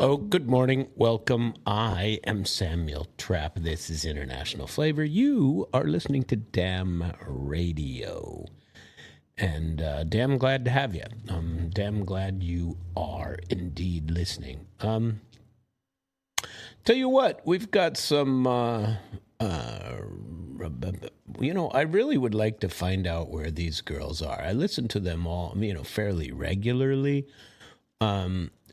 Hello, good morning, welcome. I am Samuel Trapp. This is International Flavor. You are listening to Damn Radio. And damn glad to have you. Damn glad you are indeed listening. Tell you what, we've got some, I really would like to find out where these girls are. I listen to them all, fairly regularly.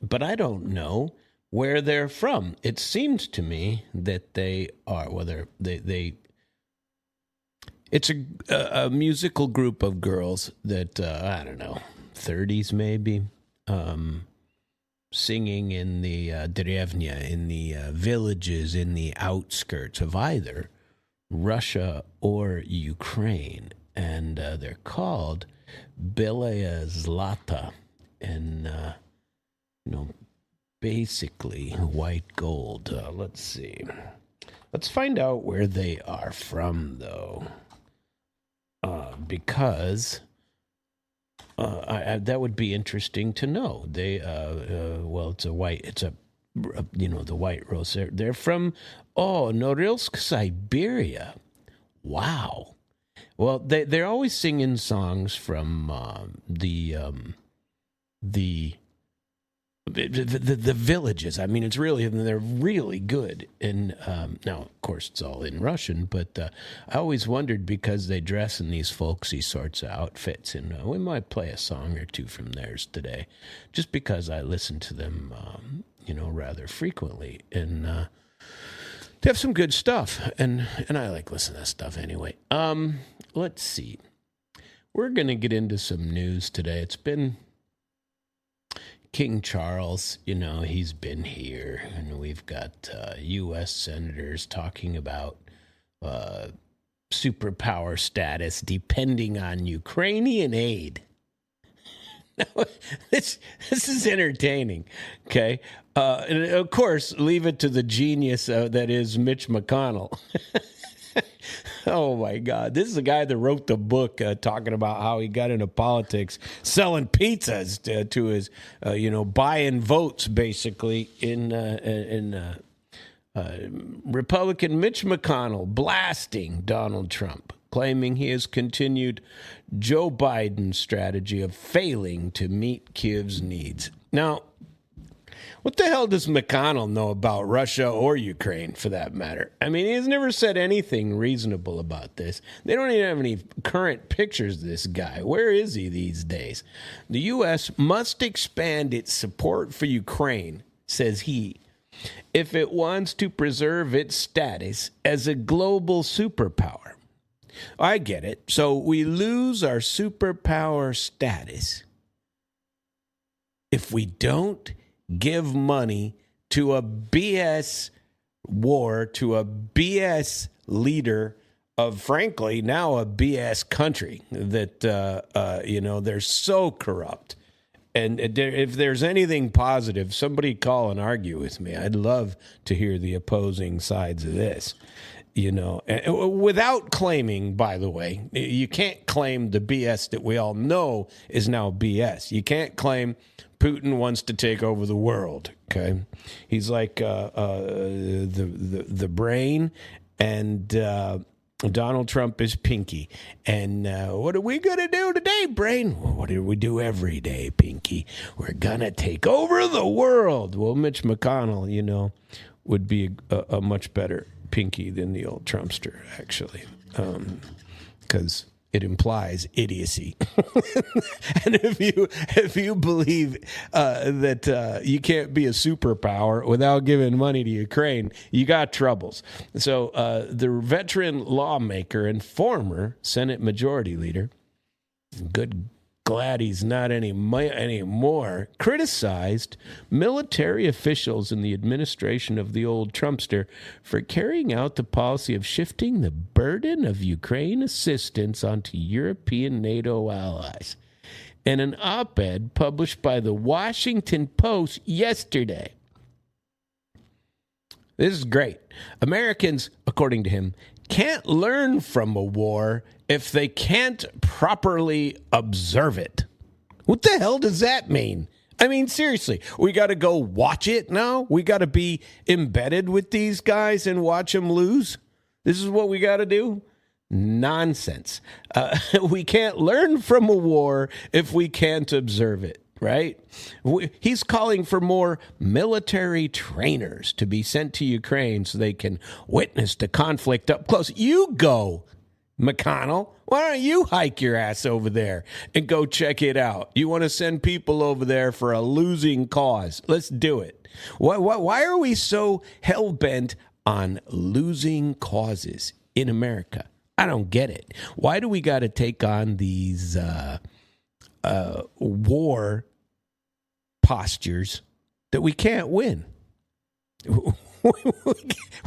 But I don't know where they're from. It seems to me that they are, it's a musical group of girls that, 30s maybe, singing in the derevnya, in the villages, in the outskirts of either Russia or Ukraine. And they're called Belaya Zlata. And, basically white gold. Let's see. Let's find out where they are from, though. Because that would be interesting to know. They, the White Rose. They're from, Norilsk, Siberia. Wow. Well, they're always singing songs from the villages. I mean, they're really good. And now, of course, it's all in Russian, but I always wondered, because they dress in these folksy sorts of outfits, and we might play a song or two from theirs today, just because I listen to them, rather frequently. And they have some good stuff, and I like listening to that stuff anyway. Let's see. We're going to get into some news today. It's been King Charles, he's been here, and we've got U.S. senators talking about superpower status depending on Ukrainian aid. Now, this is entertaining, okay? And of course, leave it to the genius that is Mitch McConnell. Oh, my God. This is the guy that wrote the book talking about how he got into politics, selling pizzas to his, buying votes, basically, in Republican Mitch McConnell blasting Donald Trump, claiming he has continued Joe Biden's strategy of failing to meet Kiev's needs. Now, what the hell does McConnell know about Russia or Ukraine, for that matter? I mean, he's never said anything reasonable about this. They don't even have any current pictures of this guy. Where is he these days? The U.S. must expand its support for Ukraine, says he, if it wants to preserve its status as a global superpower. I get it. So we lose our superpower status if we don't give money to a BS war, to a BS leader of, frankly, now a BS country that, they're so corrupt. And if there's anything positive, somebody call and argue with me. I'd love to hear the opposing sides of this. Without claiming, by the way, you can't claim the BS that we all know is now BS. You can't claim Putin wants to take over the world. Okay, he's like the brain, and Donald Trump is Pinky. And what are we gonna do today, brain? Well, what do we do every day, Pinky? We're gonna take over the world. Well, Mitch McConnell, would be a much better Pinky than the old Trumpster, actually, because it implies idiocy. And if you believe that you can't be a superpower without giving money to Ukraine, you got troubles. So the veteran lawmaker and former Senate Majority Leader, glad he's not anymore, criticized military officials in the administration of the old Trumpster for carrying out the policy of shifting the burden of Ukraine assistance onto European NATO allies. In an op-ed published by the Washington Post yesterday. This is great. Americans, according to him, can't learn from a war if they can't properly observe it. What the hell does that mean? I mean, seriously, we got to go watch it now? We got to be embedded with these guys and watch them lose? This is what we got to do? Nonsense. We can't learn from a war if we can't observe it, right? He's calling for more military trainers to be sent to Ukraine so they can witness the conflict up close. You go, McConnell. Why don't you hike your ass over there and go check it out? You want to send people over there for a losing cause. Let's do it. Why are we so hell-bent on losing causes in America? I don't get it. Why do we got to take on these war postures that we can't win?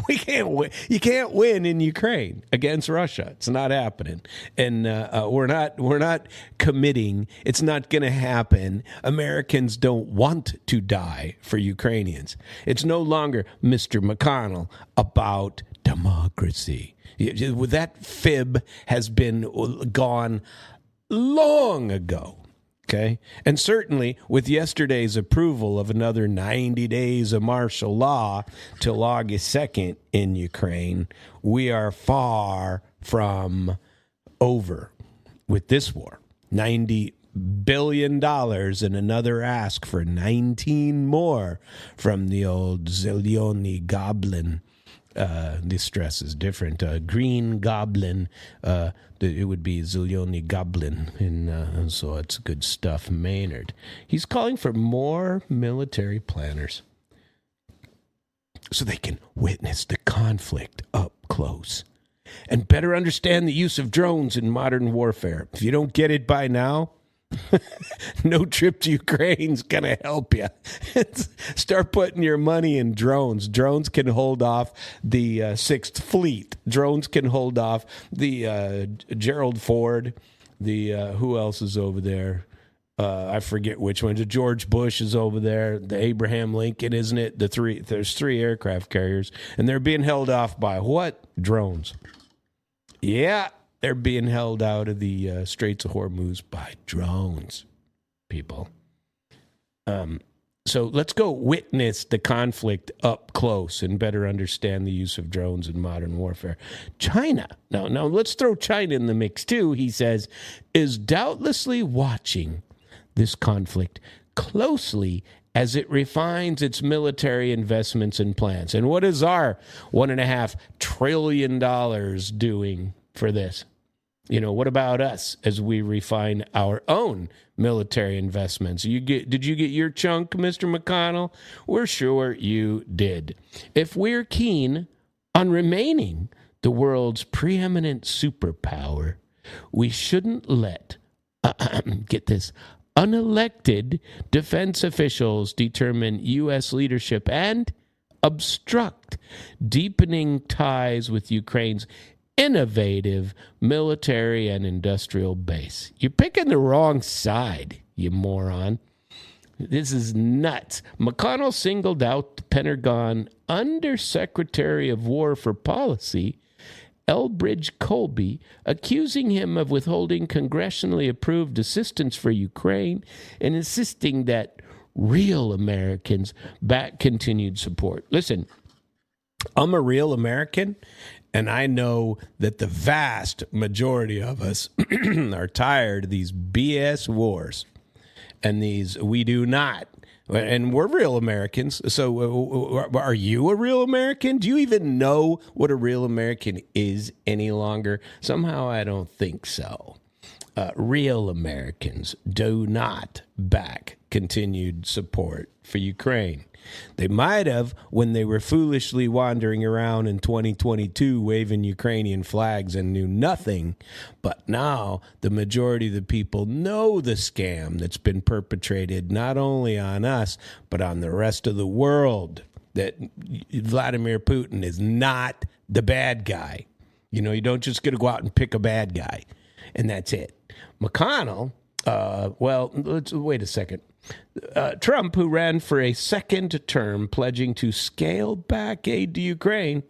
We can't win. You can't win in Ukraine against Russia. It's not happening, and we're not committing. It's not going to happen. Americans don't want to die for Ukrainians. It's no longer, Mr. McConnell, about democracy. That fib has been gone long ago. Okay. And certainly with yesterday's approval of another 90 days of martial law till August 2nd in Ukraine, we are far from over with this war. $90 billion and another ask for 19 more from the old Zilioni goblin. This stress is different. Green Goblin, it would be Zilioni Goblin, and so it's good stuff. Maynard. He's calling for more military planners so they can witness the conflict up close and better understand the use of drones in modern warfare. If you don't get it by now, no trip to Ukraine's going to help you. Start putting your money in drones. Drones can hold off the Sixth Fleet. Drones can hold off the Gerald Ford. The who else is over there? I forget which one. George Bush is over there. The Abraham Lincoln, isn't it? There's 3 aircraft carriers, and they're being held off by what? Drones. Yeah. They're being held out of the Straits of Hormuz by drones, people. So let's go witness the conflict up close and better understand the use of drones in modern warfare. China, now let's throw China in the mix too, he says, is doubtlessly watching this conflict closely as it refines its military investments and plans. And what is our $1.5 trillion doing for this? You know, what about us as we refine our own military investments? Did you get your chunk, Mr. McConnell? We're sure you did. If we're keen on remaining the world's preeminent superpower, we shouldn't let, get this, unelected defense officials determine U.S. leadership and obstruct deepening ties with Ukraine's innovative military and industrial base. You're picking the wrong side, you moron. This is nuts. McConnell singled out the Pentagon Undersecretary of War for Policy, Elbridge Colby, accusing him of withholding congressionally approved assistance for Ukraine and insisting that real Americans back continued support. Listen, I'm a real American, and I know that the vast majority of us are tired of these BS wars and these we do not. And we're real Americans. So are you a real American? Do you even know what a real American is any longer? Somehow I don't think so. Real Americans do not back continued support for Ukraine. They might have when they were foolishly wandering around in 2022 waving Ukrainian flags and knew nothing. But now the majority of the people know the scam that's been perpetrated not only on us, but on the rest of the world, that Vladimir Putin is not the bad guy. You know, you don't just get to go out and pick a bad guy, and that's it. McConnell, let's wait a second. Trump, who ran for a second term, pledging to scale back aid to Ukraine,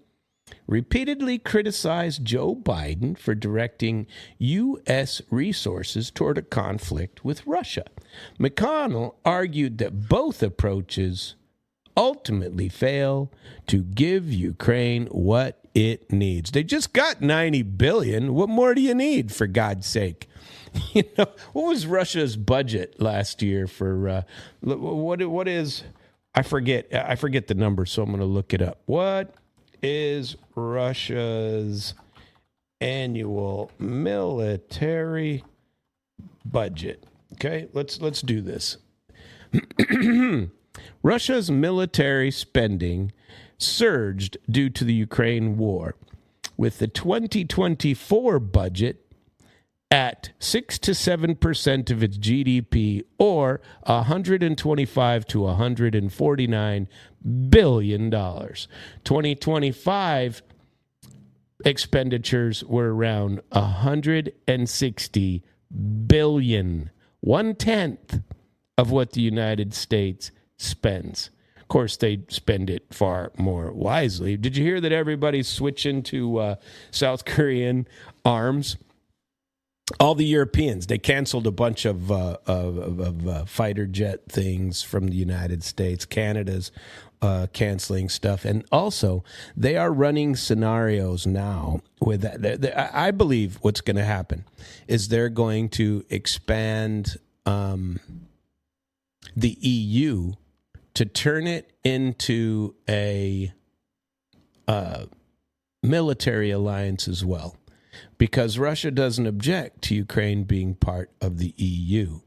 repeatedly criticized Joe Biden for directing U.S. resources toward a conflict with Russia. McConnell argued that both approaches ultimately fail to give Ukraine what it needs. They just got $90 billion. What more do you need, for God's sake? You know, what was Russia's budget last year for what is, I forget the number, so I'm going to look it up. What is Russia's annual military budget? Okay, let's do this. Russia's military spending surged due to the Ukraine war, with the 2024 budget at 6 to 7% of its GDP, or $125 to $149 billion. 2025 expenditures were around $160 billion, 1/10 of what the United States spends. Of course, they spend it far more wisely. Did you hear that everybody's switching to South Korean arms? All the Europeans, they canceled a bunch of fighter jet things from the United States. Canada's canceling stuff. And also, they are running scenarios now with that. I believe what's going to happen is they're going to expand the EU to turn it into a military alliance as well. Because Russia doesn't object to Ukraine being part of the EU,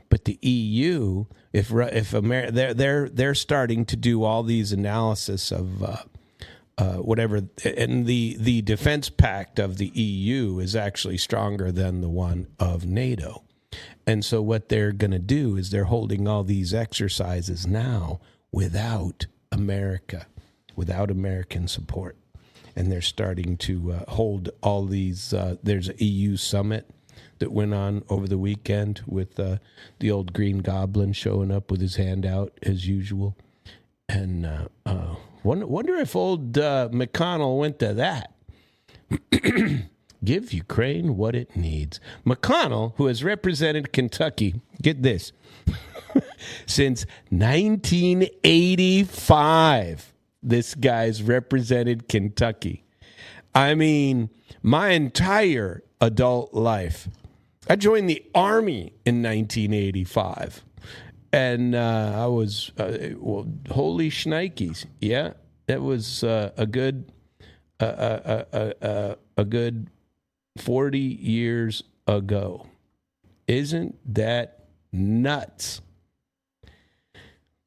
but the EU, if they're starting to do all these analysis of whatever, and the defense pact of the EU is actually stronger than the one of NATO, and so what they're going to do is they're holding all these exercises now without America, without American support. And they're starting to hold all these. There's an EU summit that went on over the weekend with the old Green Goblin showing up with his hand out as usual. And wonder if old McConnell went to that. Give Ukraine what it needs. McConnell, who has represented Kentucky, get this, since 1985. This guy's represented Kentucky. I mean, my entire adult life. I joined the Army in 1985. And I was, holy shnikes. Yeah, that was a good 40 years ago. Isn't that nuts?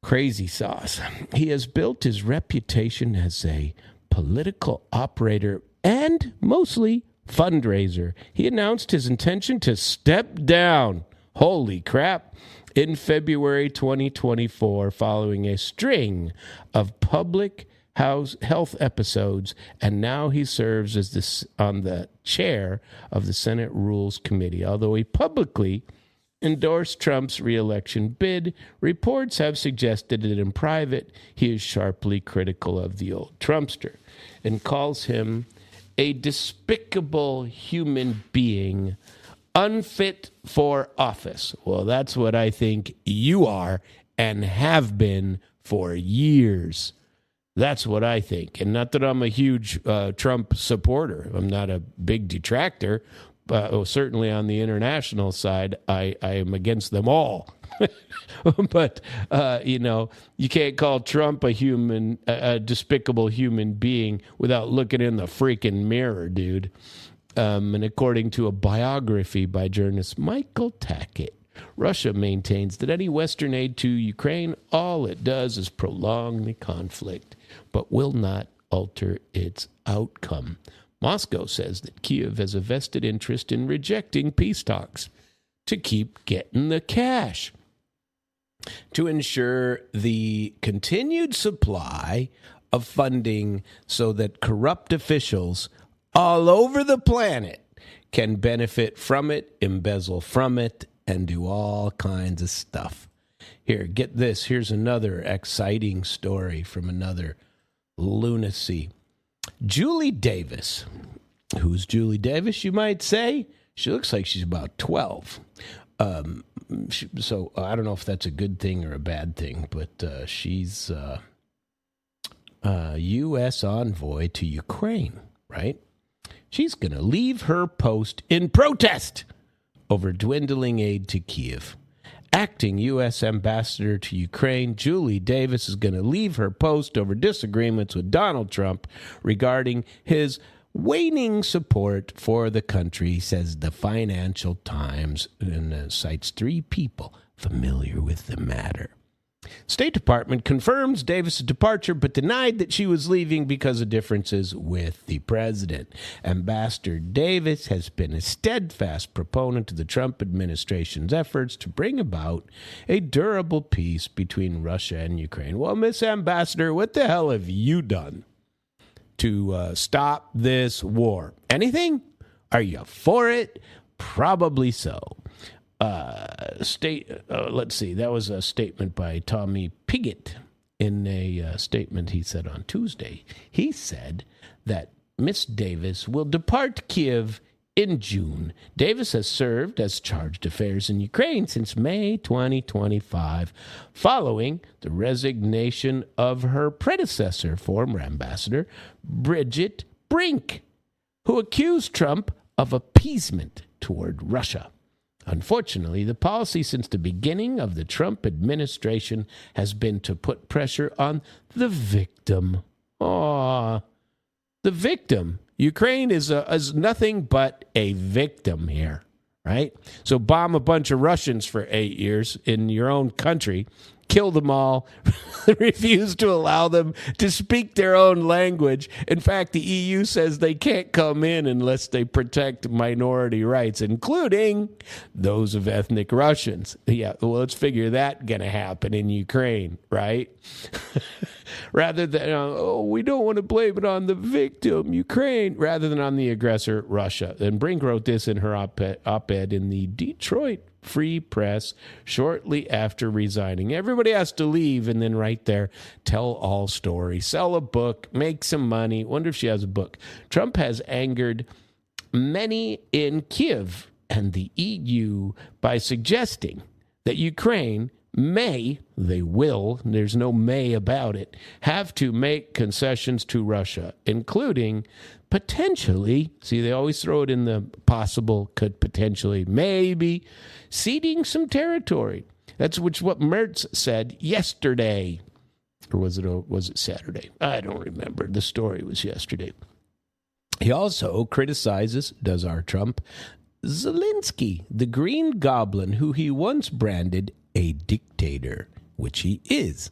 Crazy sauce. He has built his reputation as a political operator and mostly fundraiser. He announced his intention to step down. Holy crap. In February 2024, following a string of public health episodes, and now he serves as on the chair of the Senate Rules Committee. Although he publicly endorsed Trump's re-election bid, reports have suggested that in private he is sharply critical of the old Trumpster and calls him a despicable human being unfit for office. Well, that's what I think you are and have been for years. That's what I think. And not that I'm a huge Trump supporter. I'm not a big detractor. Certainly on the international side, I am against them all. But, you can't call Trump a despicable human being without looking in the freaking mirror, dude. And according to a biography by journalist Michael Tackett, Russia maintains that any Western aid to Ukraine, all it does is prolong the conflict, but will not alter its outcome. Moscow says that Kiev has a vested interest in rejecting peace talks to keep getting the cash, to ensure the continued supply of funding so that corrupt officials all over the planet can benefit from it, embezzle from it, and do all kinds of stuff. Here, get this. Here's another exciting story from another lunacy. Julie Davis. Who's Julie Davis, you might say? She looks like she's about 12. So I don't know if that's a good thing or a bad thing, but she's U.S. envoy to Ukraine, right? She's going to leave her post in protest over dwindling aid to Kiev. Acting U.S. ambassador to Ukraine, Julie Davis is going to leave her post over disagreements with Donald Trump regarding his waning support for the country, says the Financial Times, and cites 3 people familiar with the matter. State Department confirms Davis' departure, but denied that she was leaving because of differences with the president. Ambassador Davis has been a steadfast proponent of the Trump administration's efforts to bring about a durable peace between Russia and Ukraine. Well, Miss Ambassador, what the hell have you done to stop this war? Anything? Are you for it? Probably so. Let's see. That was a statement by Tommy Pigott. In a statement he said on Tuesday, he said that Miss Davis will depart Kiev in June. Davis has served as chargé d'affaires in Ukraine since May 2025, following the resignation of her predecessor, former ambassador Bridget Brink, who accused Trump of appeasement toward Russia. Unfortunately, the policy since the beginning of the Trump administration has been to put pressure on the victim. The victim. Ukraine is nothing but a victim here, right? So bomb a bunch of Russians for 8 years in your own country, kill them all, refuse to allow them to speak their own language. In fact, the EU says they can't come in unless they protect minority rights, including those of ethnic Russians. Yeah, well, let's figure that going to happen in Ukraine, right? Rather than, we don't want to blame it on the victim, Ukraine, rather than on the aggressor, Russia. And Brink wrote this in her op-ed in the Detroit Free Press shortly after resigning. Everybody has to leave and then right there, tell all story, sell a book, make some money. Wonder if she has a book. Trump has angered many in Kiev and the EU by suggesting that Ukraine they will, there's no may about it, have to make concessions to Russia, including potentially, see, they always throw it in the possible, could potentially, maybe, ceding some territory. That's what Mertz said yesterday. Or was it Saturday? I don't remember. The story was yesterday. He also criticizes, does our Trump, Zelensky, the Green Goblin, who he once branded a dictator, which he is.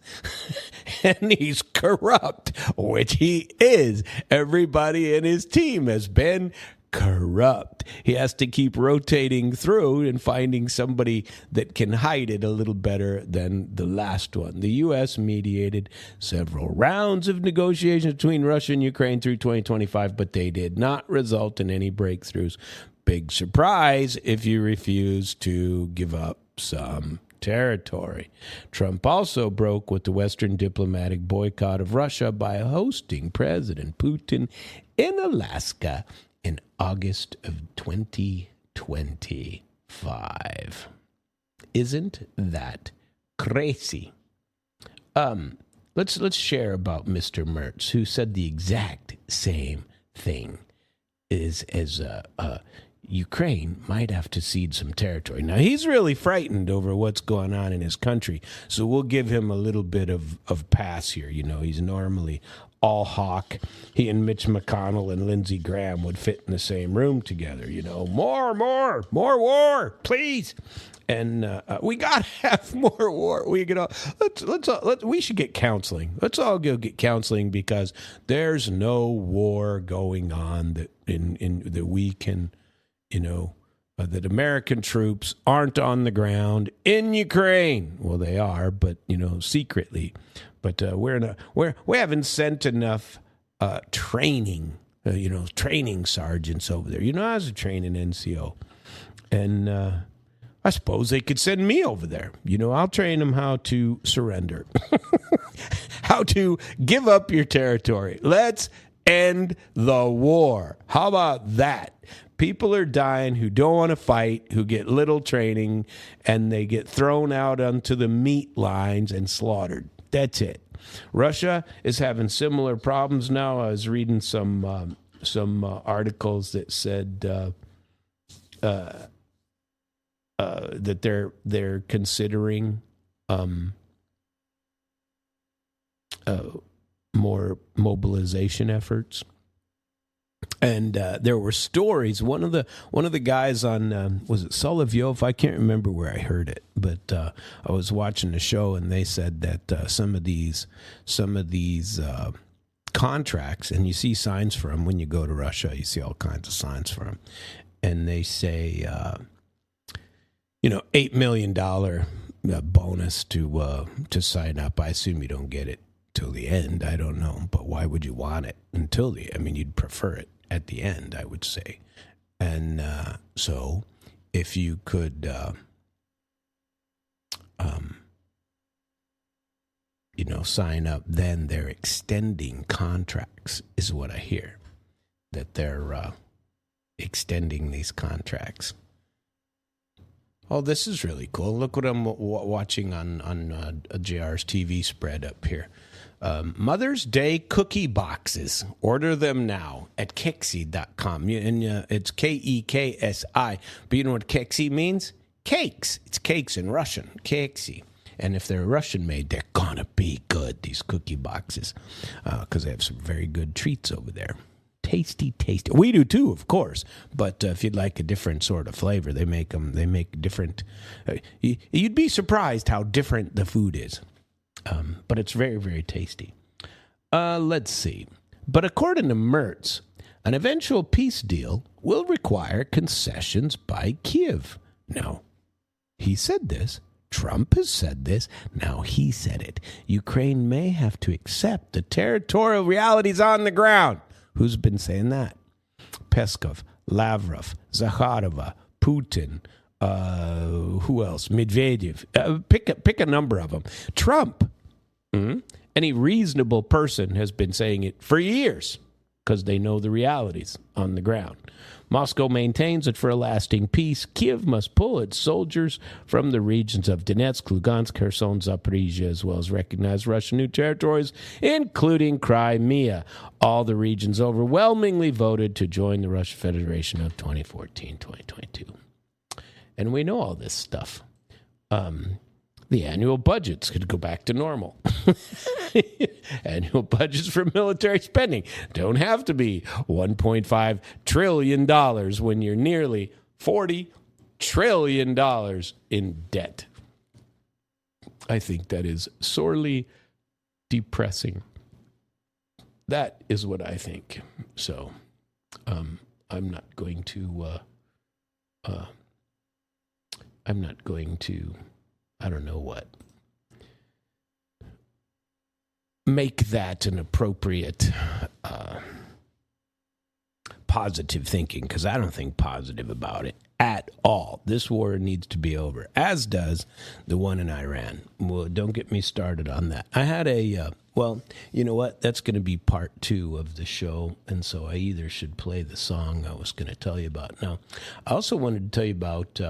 And he's corrupt, which he is. Everybody in his team has been corrupt. He has to keep rotating through and finding somebody that can hide it a little better than the last one. The U.S. mediated several rounds of negotiations between Russia and Ukraine through 2025, but they did not result in any breakthroughs. Big surprise if you refuse to give up some territory. Trump also broke with the Western diplomatic boycott of Russia by hosting President Putin in Alaska in August of 2025. Isn't that crazy? Let's share about Mr. Mertz, who said the exact same thing as Ukraine might have to cede some territory. Now, he's really frightened over what's going on in his country, so we'll give him a little bit of pass here. You know, he's normally all hawk. He and Mitch McConnell and Lindsey Graham would fit in the same room together. You know, more war, please. And we got to have more war. We should get counseling. Let's all go get counseling, because there's no war going on that that we can. That American troops aren't on the ground in Ukraine. Well, they are, but secretly. But we haven't sent enough training. Training sergeants over there. I was a training NCO, and I suppose they could send me over there. I'll train them how to surrender, how to give up your territory. Let's end the war. How about that? People are dying who don't want to fight, who get little training, and they get thrown out onto the meat lines and slaughtered. That's it. Russia is having similar problems now. I was reading some articles that said that they're considering more mobilization efforts. And there were stories. One of the guys on was it Solovyov? I can't remember where I heard it, but I was watching the show, and they said that some of these contracts, and you see signs for them when you go to Russia. You see all kinds of signs for them, and they say, $8 million bonus to sign up. I assume you don't get it till the end. I don't know, but why would you want it until you'd prefer it at the end, I would say. And so if you could, sign up, then they're extending contracts, is what I hear, that they're extending these contracts. Oh, this is really cool. Look what I'm watching on JR's TV spread up here. Mother's Day cookie boxes. Order them now at keksi.com. And it's Keksi. But you know what keksi means? Cakes. It's cakes in Russian. Keksi. And if they're Russian made, they're going to be good, these cookie boxes, because they have some very good treats over there. Tasty. We do too, of course. But if you'd like a different sort of flavor, they make different. You'd be surprised how different the food is. But it's very, very tasty. Let's see. But according to Mertz, an eventual peace deal will require concessions by Kiev. Now, he said this. Trump has said this. Now he said it. Ukraine may have to accept the territorial realities on the ground. Who's been saying that? Peskov, Lavrov, Zakharova, Putin, who else? Medvedev. Pick a number of them. Trump. Any reasonable person has been saying it for years because they know the realities on the ground. Moscow maintains that for a lasting peace, Kiev must pull its soldiers from the regions of Donetsk, Lugansk, Kherson, Zaporizhia, as well as recognize Russian new territories, including Crimea. All the regions overwhelmingly voted to join the Russian Federation of 2014-2022. And we know all this stuff. The annual budgets could go back to normal. Annual budgets for military spending don't have to be $1.5 trillion when you're nearly $40 trillion in debt. I think that is sorely depressing. That is what I think. So I'm not going to I don't know what, make that an appropriate positive thinking, because I don't think positive about it at all. This war needs to be over, as does the one in Iran. Well, don't get me started on that. I had well, you know what? That's going to be part 2 of the show, and so I either should play the song I was going to tell you about. Now, I also wanted to tell you about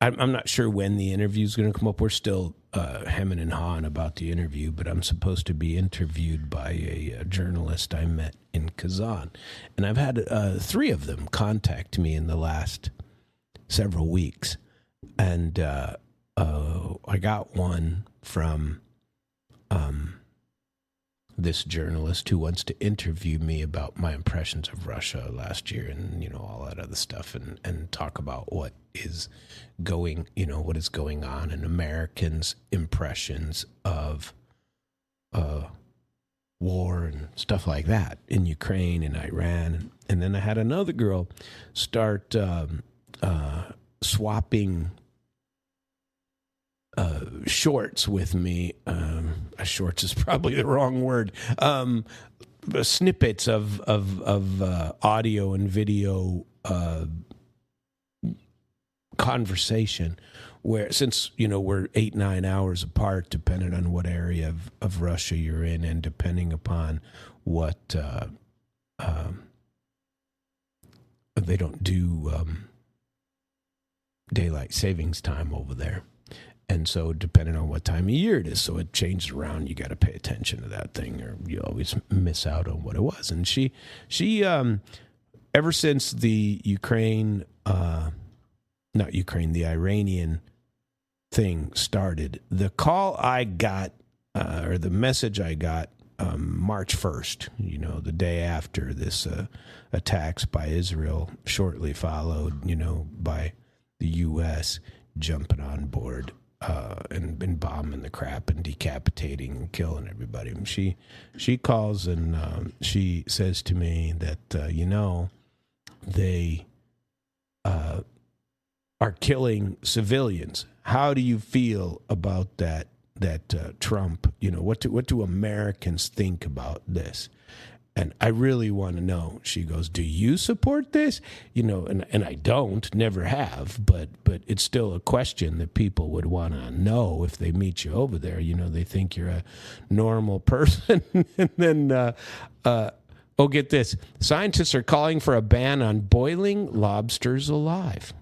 I'm not sure when the interview is going to come up. We're still hemming and hawing about the interview, but I'm supposed to be interviewed by a journalist I met in Kazan. And I've had 3 of them contact me in the last several weeks. And I got one from this journalist who wants to interview me about my impressions of Russia last year and, all that other stuff and talk about what is going on in Americans' impressions of war and stuff like that in Ukraine and Iran. And then I had another girl start swapping shorts with me. Shorts is probably the wrong word. Snippets of audio and video conversation where since we're 8-9 hours apart, depending on what area of Russia you're in, and depending upon what they don't do daylight savings time over there. And so depending on what time of year it is, so it changed around. You got to pay attention to that thing, or you always miss out on what it was. And she ever since the the Iranian thing started, the call I got, or the message I got, March 1st, the day after this attacks by Israel, shortly followed, by the U.S. jumping on board and bombing the crap and decapitating and killing everybody. And she calls and she says to me that, they are killing civilians. How do you feel about that Trump, what do Americans think about this? And I really want to know. She goes, do you support this? And I don't, never have, but it's still a question that people would want to know if they meet you over there. They think you're a normal person. And then, get this. Scientists are calling for a ban on boiling lobsters alive.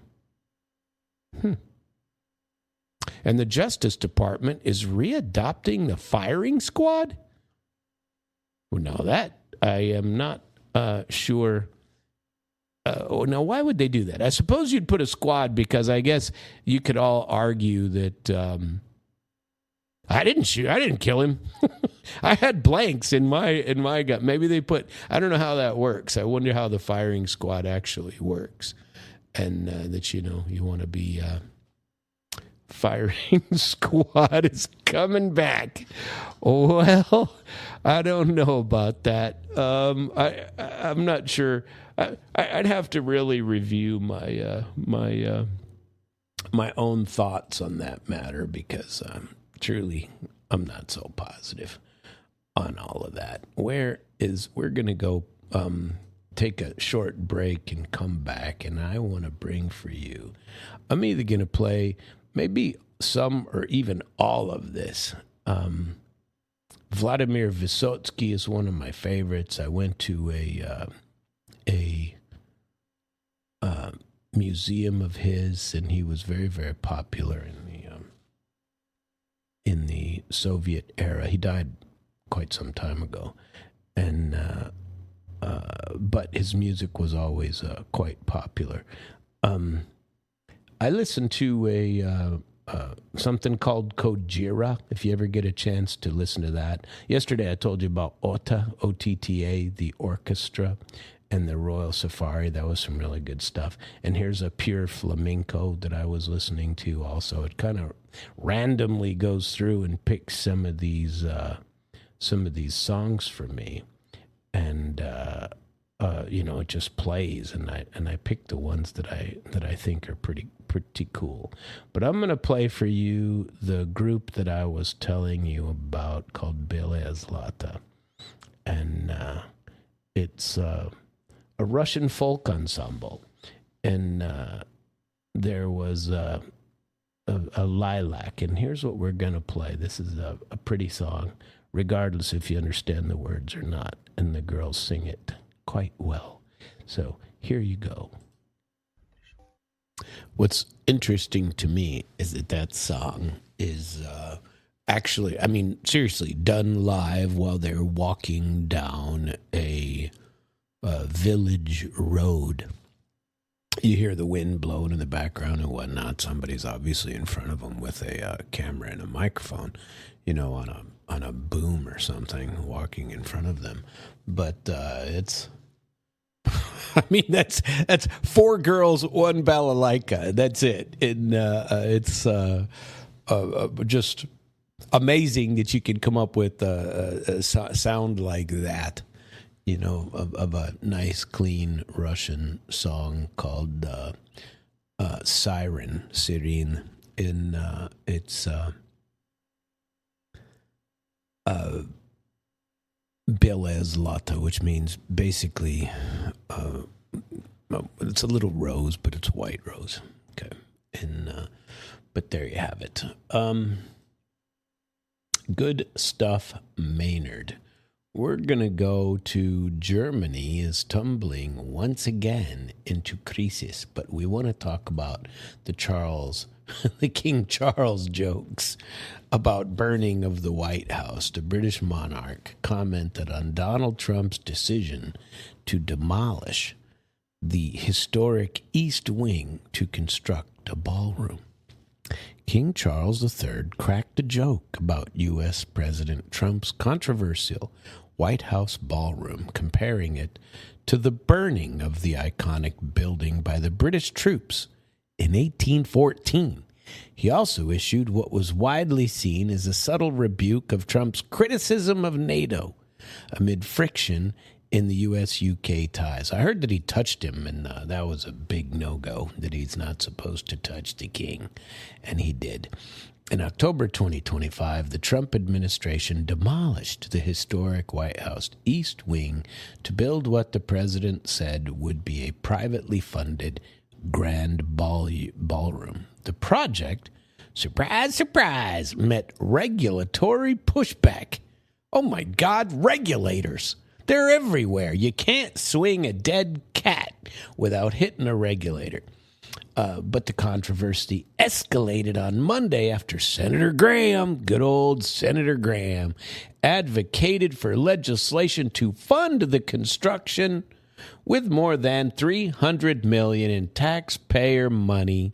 And the Justice Department is readopting the firing squad? Well, now that I am not sure. Now, why would they do that? I suppose you'd put a squad because I guess you could all argue that I didn't kill him. I had blanks in my gut. Maybe they put. I don't know how that works. I wonder how the firing squad actually works, and that you want to be. Firing squad is coming back. Well, I don't know about that. I'm not sure. I'd have to really review my my own thoughts on that matter, because truly I'm not so positive on all of that. We're going to go take a short break and come back, and I want to bring for you. I'm either going to play maybe some or even all of this. Vladimir Vysotsky is one of my favorites. I went to a museum of his, and he was very, very popular in the Soviet era. He died quite some time ago, and but his music was always quite popular. I listened to something called Kojira, if you ever get a chance to listen to that. Yesterday I told you about OTA, O-T-T-A, the orchestra, and the Royal Safari. That was some really good stuff. And here's a pure flamenco that I was listening to also. It kind of randomly goes through and picks some of these songs for me. And it just plays, and I pick the ones that I think are pretty cool. But I'm going to play for you the group that I was telling you about called Belaya Zlata, and it's a Russian folk ensemble, and there was a lilac, and here's what we're going to play. This is a pretty song, regardless if you understand the words or not, and the girls sing it quite well. So here you go. What's interesting to me is that song is actually, seriously, done live while they're walking down a village road. You hear the wind blowing in the background and whatnot. Somebody's obviously in front of them with a camera and a microphone, on a boom or something, walking in front of them. But it's, that's 4 girls, 1 balalaika. That's it. And it's just amazing that you can come up with a sound like that, of a nice, clean Russian song called Siren. It's Belaya Zlata, which means basically it's a little rose, but it's white rose. Okay, and But there you have it. Good stuff, Maynard. We're going to go to Germany is tumbling once again into crisis, but we want to talk about the King Charles jokes about burning of the White House. The British monarch commented on Donald Trump's decision to demolish the historic East Wing to construct a ballroom. King Charles III cracked a joke about U.S. President Trump's controversial White House ballroom, comparing it to the burning of the iconic building by the British troops in 1814. He also issued what was widely seen as a subtle rebuke of Trump's criticism of NATO amid friction in the U.S.-UK ties. I heard that he touched him, and that was a big no-go, that he's not supposed to touch the king, and he did. In October 2025, the Trump administration demolished the historic White House East Wing to build what the president said would be a privately funded grand ballroom. The project, surprise, surprise, met regulatory pushback. Oh my God, regulators. They're everywhere. You can't swing a dead cat without hitting a regulator. But the controversy escalated on Monday after Senator Graham, good old Senator Graham, advocated for legislation to fund the construction with more than $300 million in taxpayer money.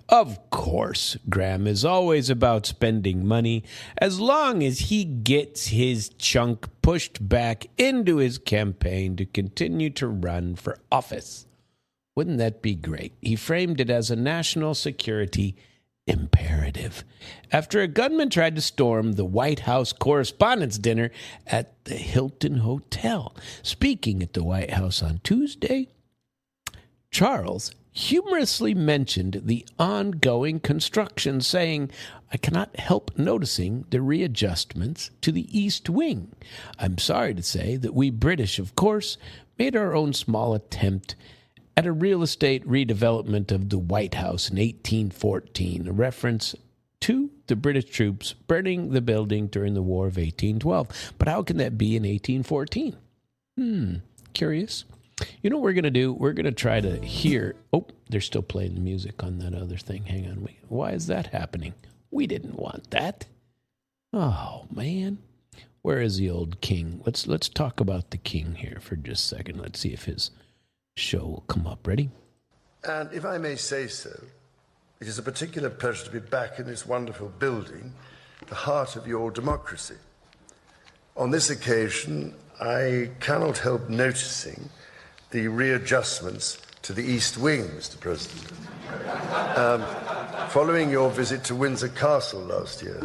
Of course, Graham is always about spending money as long as he gets his chunk pushed back into his campaign to continue to run for office. Wouldn't that be great? He framed it as a national security imperative after a gunman tried to storm the White House Correspondents' Dinner at the Hilton Hotel. Speaking at the White House on Tuesday, Charles humorously mentioned the ongoing construction, saying, "I cannot help noticing the readjustments to the East Wing. I'm sorry to say that we British, of course, made our own small attempt at a real estate redevelopment of the White House in 1814, a reference to the British troops burning the building during the War of 1812. But how can that be in 1814? Curious. You know what we're going to do? We're going to try to hear... Oh, they're still playing the music on that other thing. Hang on. Why is that happening? We didn't want that. Oh, man. Where is the old king? Let's talk about the king here for just a second. Let's see if his show will come up. Ready? And if I may say so, it is a particular pleasure to be back in this wonderful building, the heart of your democracy. On this occasion, I cannot help noticing the readjustments to the East Wing, Mr. President, following your visit to Windsor Castle last year.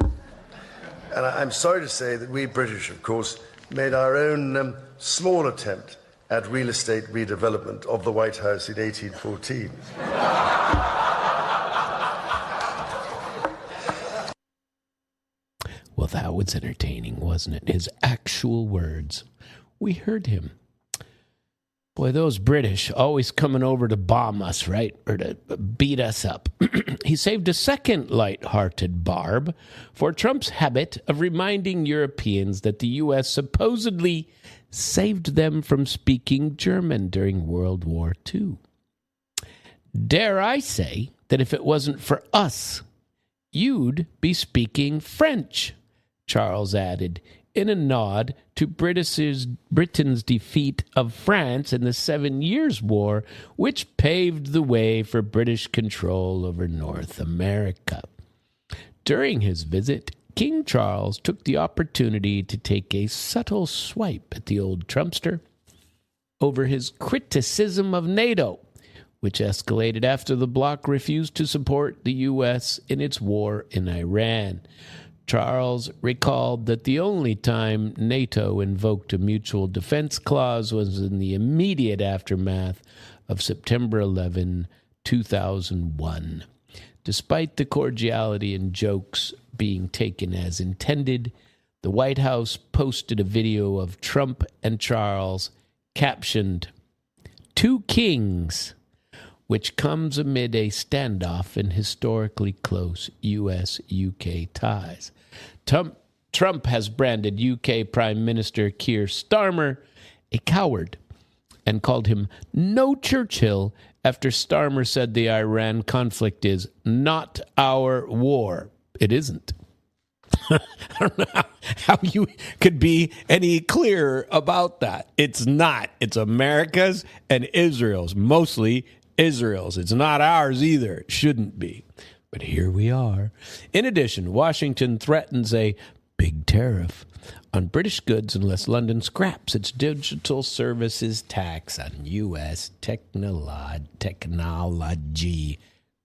And I'm sorry to say that we British, of course, made our own small attempt at real estate redevelopment of the White House in 1814. Well, that was entertaining, wasn't it? His actual words. We heard him. Boy, those British always coming over to bomb us, right? Or to beat us up. He saved a second light-hearted barb for Trump's habit of reminding Europeans that the U.S. supposedly saved them from speaking German during World War II. Dare I say that if it wasn't for us, you'd be speaking French, Charles added, in a nod to Britain's defeat of France in the 7 Years' War, which paved the way for British control over North America. During his visit, King Charles took the opportunity to take a subtle swipe at the old Trumpster over his criticism of NATO, which escalated after the bloc refused to support the U.S. in its war in Iran. Charles recalled that the only time NATO invoked a mutual defense clause was in the immediate aftermath of September 11, 2001. Despite the cordiality and jokes being taken as intended, the White House posted a video of Trump and Charles captioned, "Two Kings, which comes amid a standoff in historically close U.S.-UK ties. Trump has branded UK Prime Minister Keir Starmer a coward and called him no Churchill after Starmer said the Iran conflict is not our war. It isn't. I don't know how you could be any clearer about that. It's not. It's America's and Israel's, mostly Israel's. It's not ours either. It shouldn't be. But here we are. In addition, Washington threatens a big tariff on British goods unless London scraps its digital services tax on U.S. technology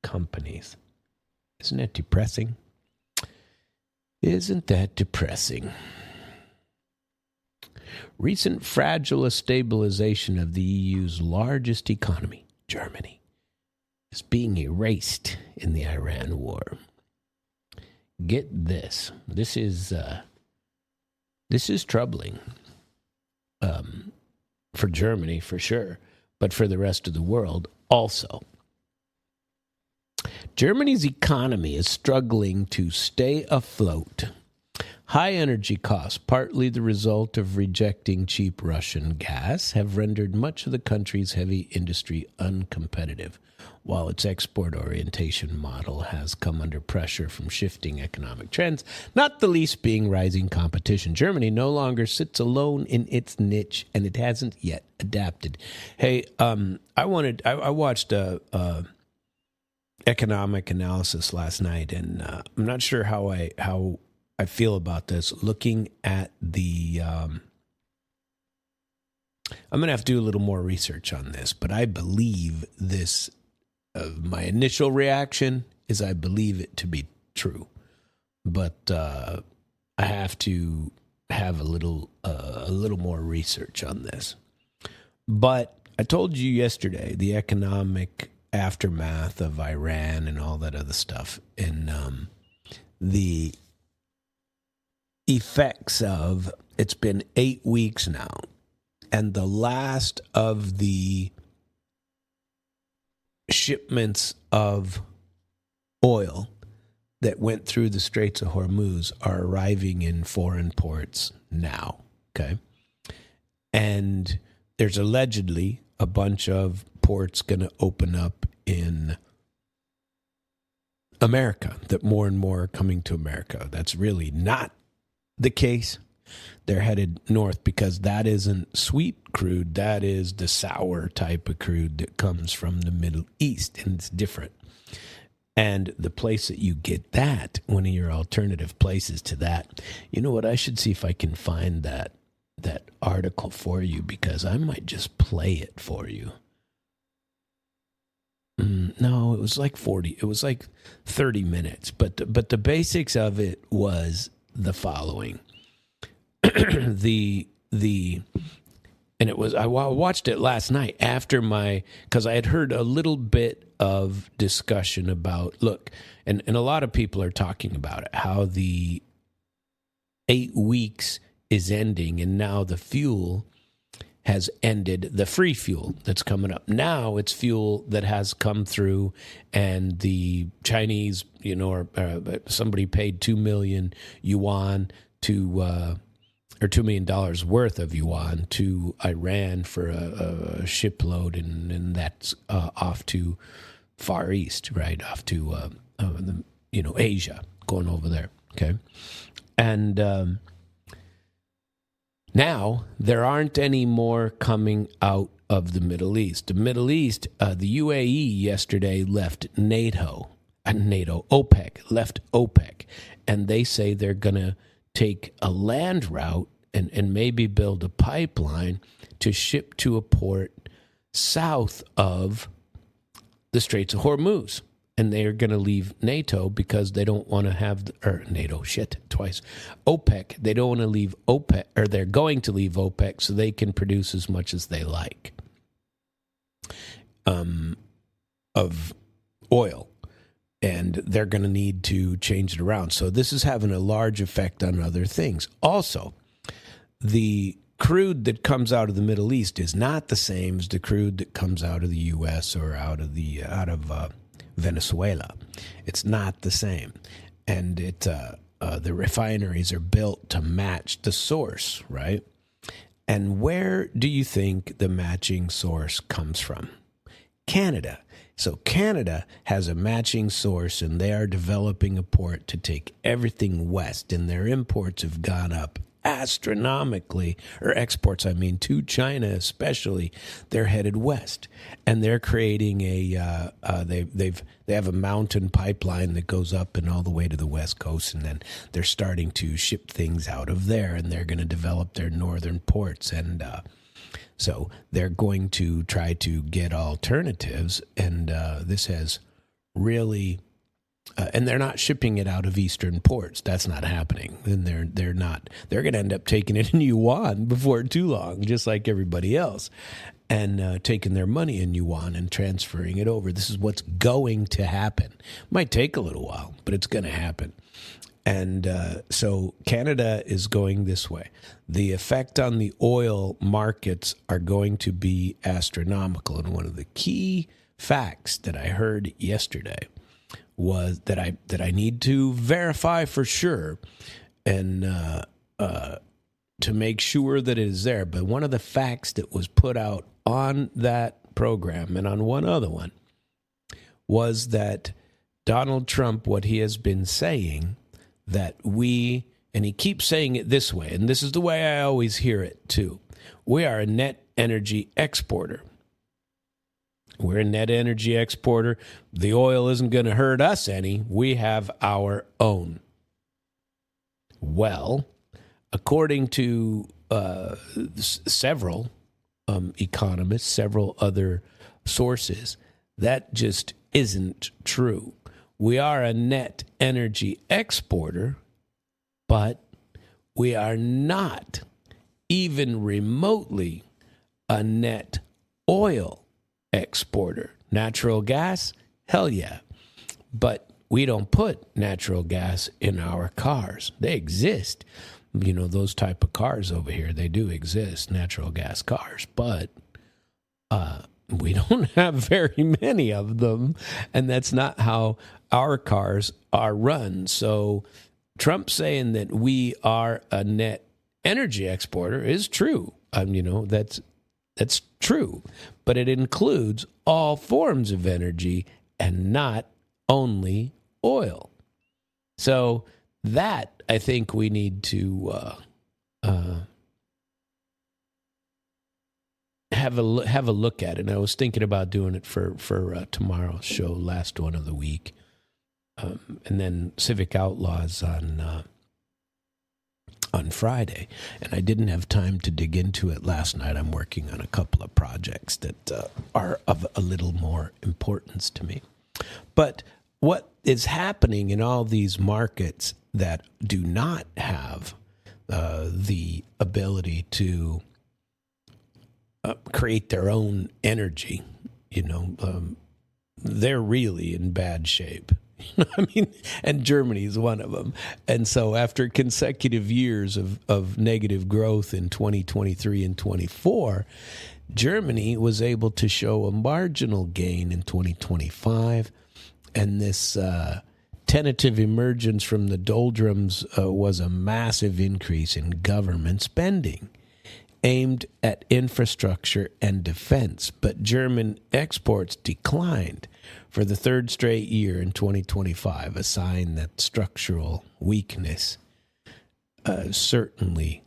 companies. Isn't that depressing? Isn't that depressing? Recent fragile stabilization of the EU's largest economy, Germany, is being erased in the Iran war. Get this. This is troubling for Germany, for sure, but for the rest of the world also. Germany's economy is struggling to stay afloat. High energy costs, partly the result of rejecting cheap Russian gas, have rendered much of the country's heavy industry uncompetitive, while its export orientation model has come under pressure from shifting economic trends, not the least being rising competition. Germany no longer sits alone in its niche, and it hasn't yet adapted. Hey, I watched a economic analysis last night, and I'm not sure how I feel about this. Looking at the, I'm going to have to do a little more research on this, but I believe this. My initial reaction is I believe it to be true, but I have to have a little more research on this. But I told you yesterday the economic aftermath of Iran and all that other stuff, and the effects of, it's been 8 weeks now, and the last of the shipments of oil that went through the Straits of Hormuz are arriving in foreign ports now, okay? And there's allegedly a bunch of ports going to open up in America, that more and more are coming to America. That's really not the case. They're headed north because that isn't sweet crude. That is the sour type of crude that comes from the Middle East, and it's different. And the place that you get that, one of your alternative places to that, you know what? I should see if I can find that article for you, because I might just play it for you. No, it was like 40. It was like 30 minutes. But the basics of it was the following. And it was, I watched it last night after because I had heard a little bit of discussion about, look, and a lot of people are talking about it, how the 8 weeks is ending, and now the fuel has ended, the free fuel that's coming up. Now it's fuel that has come through, and the Chinese, or somebody paid 2 million yuan to, or $2 million worth of yuan to Iran for a shipload, and that's off to Far East, right? Off to, Asia, going over there, okay? And now there aren't any more coming out of the Middle East. The Middle East, the UAE yesterday left OPEC, left OPEC, and they say they're going to take a land route and maybe build a pipeline to ship to a port south of the Straits of Hormuz. And they are going to leave NATO because they don't want to have, OPEC. They don't want to leave OPEC, or they're going to leave OPEC so they can produce as much as they like of oil. And they're going to need to change it around. So this is having a large effect on other things. Also, the crude that comes out of the Middle East is not the same as the crude that comes out of the U.S. or out of Venezuela. It's not the same, and the refineries are built to match the source, right? And where do you think the matching source comes from? Canada. So Canada has a matching source, and they are developing a port to take everything west, and their imports have gone up astronomically, or exports, I mean, to China especially. They're headed west, and they're creating they have a mountain pipeline that goes up and all the way to the west coast, and then they're starting to ship things out of there, and they're going to develop their northern ports, and so they're going to try to get alternatives, and this has really. And they're not shipping it out of eastern ports. That's not happening. And they're not. They're going to end up taking it in yuan before too long, just like everybody else, and taking their money in yuan and transferring it over. This is what's going to happen. Might take a little while, but it's going to happen. And so Canada is going this way. The effect on the oil markets are going to be astronomical. And one of the key facts that I heard yesterday was that I need to verify for sure and to make sure that it is there. But one of the facts that was put out on that program and on one other one was that Donald Trump, what he has been saying, that and he keeps saying it this way, and this is the way I always hear it too, we are a net energy exporter. We're a net energy exporter. The oil isn't going to hurt us any. We have our own. Well, according to several economists, several other sources, that just isn't true. We are a net energy exporter, but we are not even remotely a net oil exporter. Natural gas? Hell yeah. But we don't put natural gas in our cars. They exist. You know, those type of cars over here, they do exist, natural gas cars. But we don't have very many of them, and that's not how our cars are run. So Trump saying that we are a net energy exporter is true. That's true, but it includes all forms of energy and not only oil. So that, I think, we need to have a look at it. And I was thinking about doing it for tomorrow's show, last one of the week, and then Civic Outlaws on Friday, and I didn't have time to dig into it last night. I'm working on a couple of projects that are of a little more importance to me. But what is happening in all these markets that do not have the ability to create their own energy, they're really in bad shape. I mean, and Germany is one of them. And so after consecutive years of negative growth in 2023 and 24, Germany was able to show a marginal gain in 2025. And this tentative emergence from the doldrums was a massive increase in government spending aimed at infrastructure and defense. But German exports declined for the third straight year in 2025, a sign that structural weakness certainly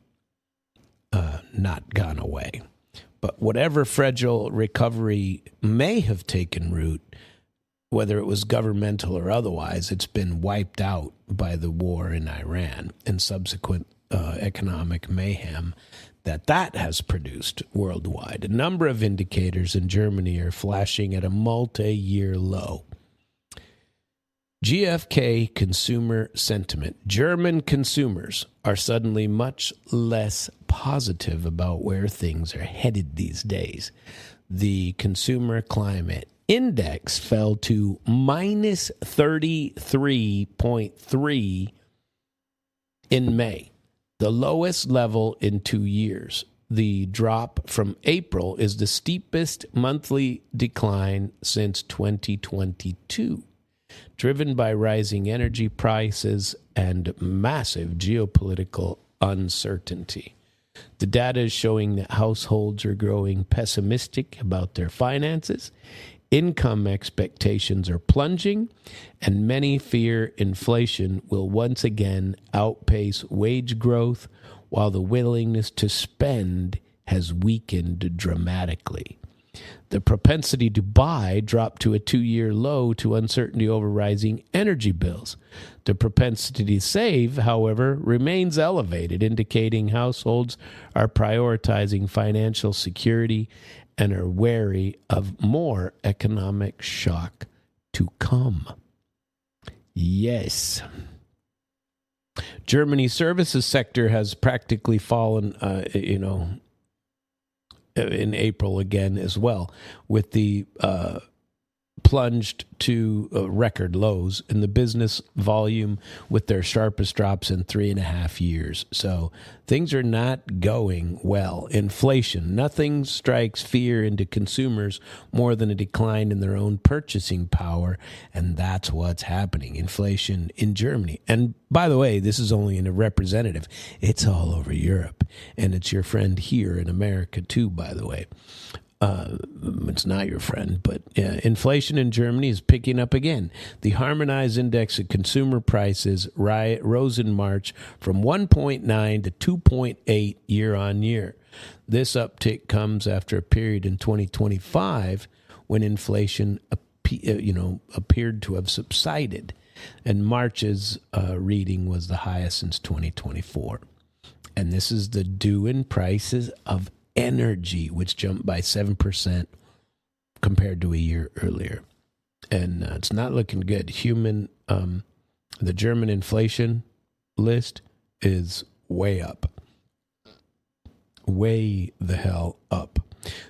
not gone away. But whatever fragile recovery may have taken root, whether it was governmental or otherwise, it's been wiped out by the war in Iran and subsequent economic mayhem that has produced worldwide. A number of indicators in Germany are flashing at a multi-year low. GfK consumer sentiment. German consumers are suddenly much less positive about where things are headed these days. The consumer climate index fell to minus 33.3 in May, the lowest level in 2 years. the drop from April is the steepest monthly decline since 2022, driven by rising energy prices and massive geopolitical uncertainty. The data is showing that households are growing pessimistic about their finances, income expectations are plunging, and many fear inflation will once again outpace wage growth, while the willingness to spend has weakened dramatically. The propensity to buy dropped to a 2-year low to uncertainty over rising energy bills. The propensity to save, however, remains elevated, indicating households are prioritizing financial security and are wary of more economic shock to come. Yes. Germany's services sector has practically fallen, in April again as well, with the plunged to record lows in the business volume with their sharpest drops in 3.5 years. So things are not going well. Inflation, nothing strikes fear into consumers more than a decline in their own purchasing power, and that's what's happening. Inflation in Germany. And by the way, this is only a representative. It's all over Europe, and it's your friend here in America too, by the way. It's not your friend, but inflation in Germany is picking up again. The harmonized index of consumer prices rose in March from 1.9 to 2.8 year on year. This uptick comes after a period in 2025 when inflation appeared to have subsided, and March's reading was the highest since 2024. And this is the due in prices of energy, which jumped by 7% compared to a year earlier. And it's not looking good. The German inflation list is way up. Way the hell up.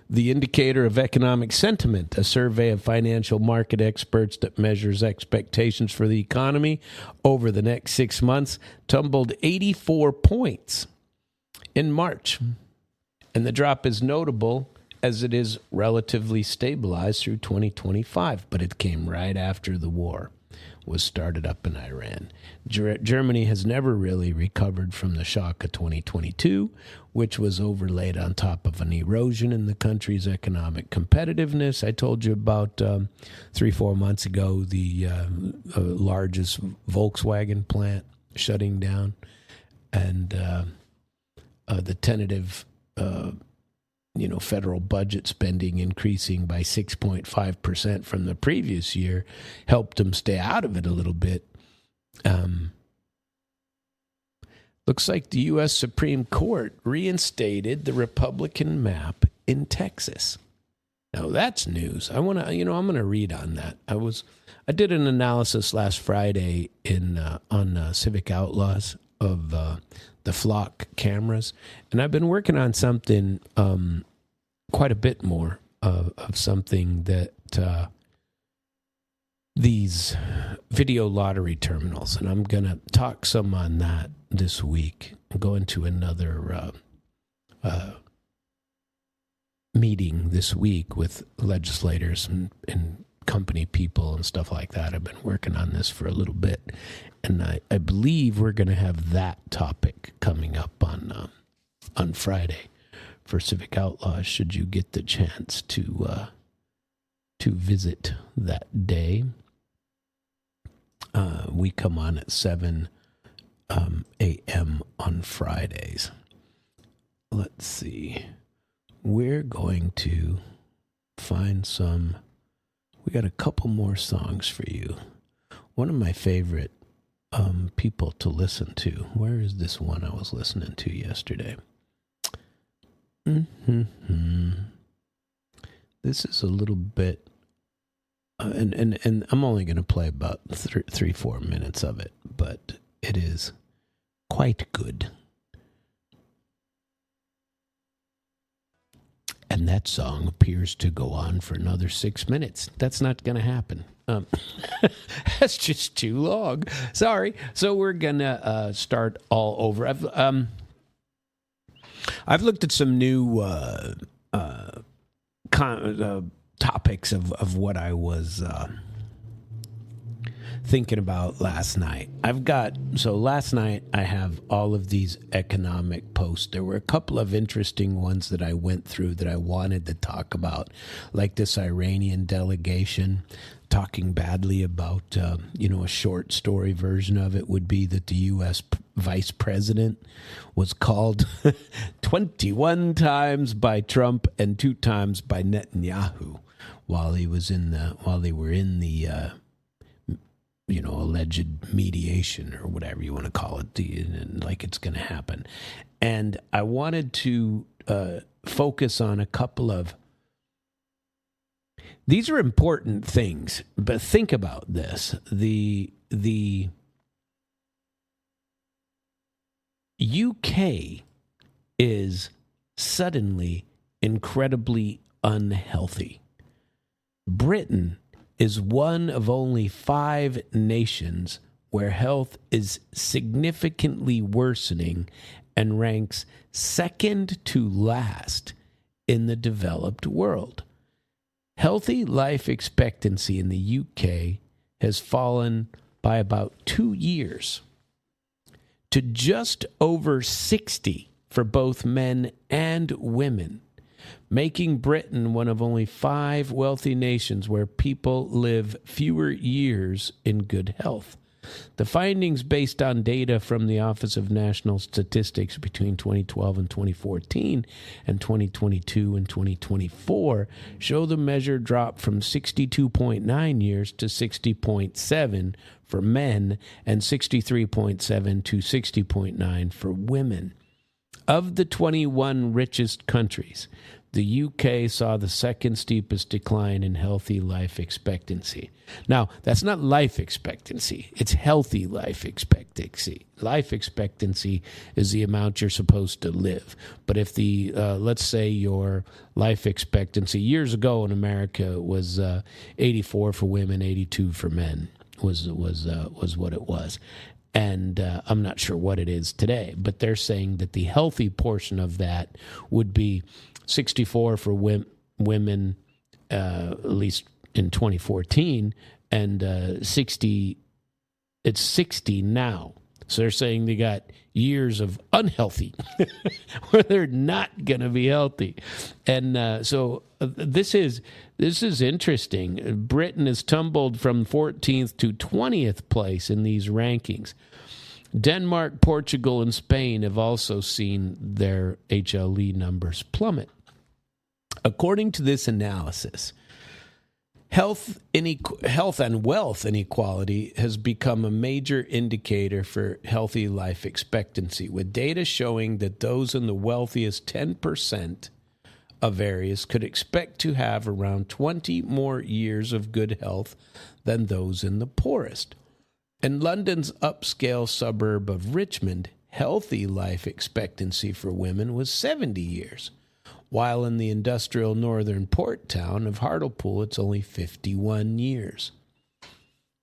The indicator of economic sentiment, a survey of financial market experts that measures expectations for the economy over the next 6 months, tumbled 84 points in March. And the drop is notable as it is relatively stabilized through 2025, but it came right after the war was started up in Iran. Germany has never really recovered from the shock of 2022, which was overlaid on top of an erosion in the country's economic competitiveness. I told you about 3-4 months ago, the largest Volkswagen plant shutting down, and the tentative federal budget spending increasing by 6.5% from the previous year helped them stay out of it a little bit. Looks like the U.S. Supreme Court reinstated the Republican map in Texas. Now that's news. I'm gonna read on that. I did an analysis last Friday on Civic Outlaws of the flock cameras, and I've been working on something quite a bit more of something that these video lottery terminals, and I'm going to talk some on that this week and go into another meeting this week with legislators and company people and stuff like that. I've been working on this for a little bit, and I believe we're going to have that topic coming up on Friday for Civic Outlaws, should you get the chance to visit that day. We come on at 7 a.m. on Fridays. Let's see. We're going to find some. We got a couple more songs for you. One of my favorite people to listen to. Where is this one I was listening to yesterday? This is a little bit, and I'm only going to play about 3-4 minutes of it, but it is quite good. And that song appears to go on for another 6 minutes. That's not going to happen. That's just too long. Sorry. So we're going to start all over. I've looked at some new topics of what I was thinking about last night. Last night I have all of these economic posts. There were a couple of interesting ones that I went through that I wanted to talk about, like this Iranian delegation talking badly about, a short story version of it would be that the U.S. vice president was called 21 times by Trump and 2 times by Netanyahu while they were in the alleged mediation or whatever you want to call it, like it's going to happen. And I wanted to focus on a couple of, these are important things, but think about this. The UK is suddenly incredibly unhealthy. Britain is one of only 5 nations where health is significantly worsening and ranks second to last in the developed world. Healthy life expectancy in the UK has fallen by about 2 years to just over 60 for both men and women, making Britain one of only 5 wealthy nations where people live fewer years in good health. The findings, based on data from the Office of National Statistics between 2012 and 2014 and 2022 and 2024, show the measure dropped from 62.9 years to 60.7 for men and 63.7 to 60.9 for women. Of the 21 richest countries, the UK saw the second steepest decline in healthy life expectancy. Now, that's not life expectancy. It's healthy life expectancy. Life expectancy is the amount you're supposed to live. But if let's say your life expectancy years ago in America was 84 for women, 82 for men, was what it was. And I'm not sure what it is today, but they're saying that the healthy portion of that would be 64 for women, at least in 2014, and 60. It's 60 now. So they're saying they got years of unhealthy where they're not going to be healthy. And so this is interesting. Britain has tumbled from 14th to 20th place in these rankings. Denmark, Portugal, and Spain have also seen their HLE numbers plummet. According to this analysis, health and wealth inequality has become a major indicator for healthy life expectancy, with data showing that those in the wealthiest 10% of areas could expect to have around 20 more years of good health than those in the poorest. In London's upscale suburb of Richmond, healthy life expectancy for women was 70 years, while in the industrial northern port town of Hartlepool, it's only 51 years.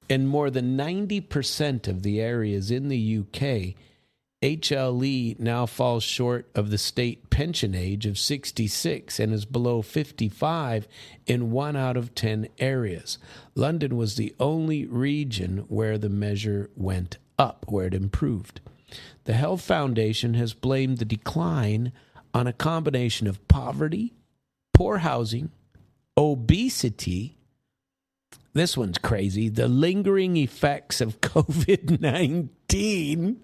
In more than 90% of the areas in the UK, HLE now falls short of the state pension age of 66 and is below 55 in 1 out of 10 areas. London was the only region where the measure went up, where it improved. The Health Foundation has blamed the decline on a combination of poverty, poor housing, obesity, this one's crazy, the lingering effects of COVID-19,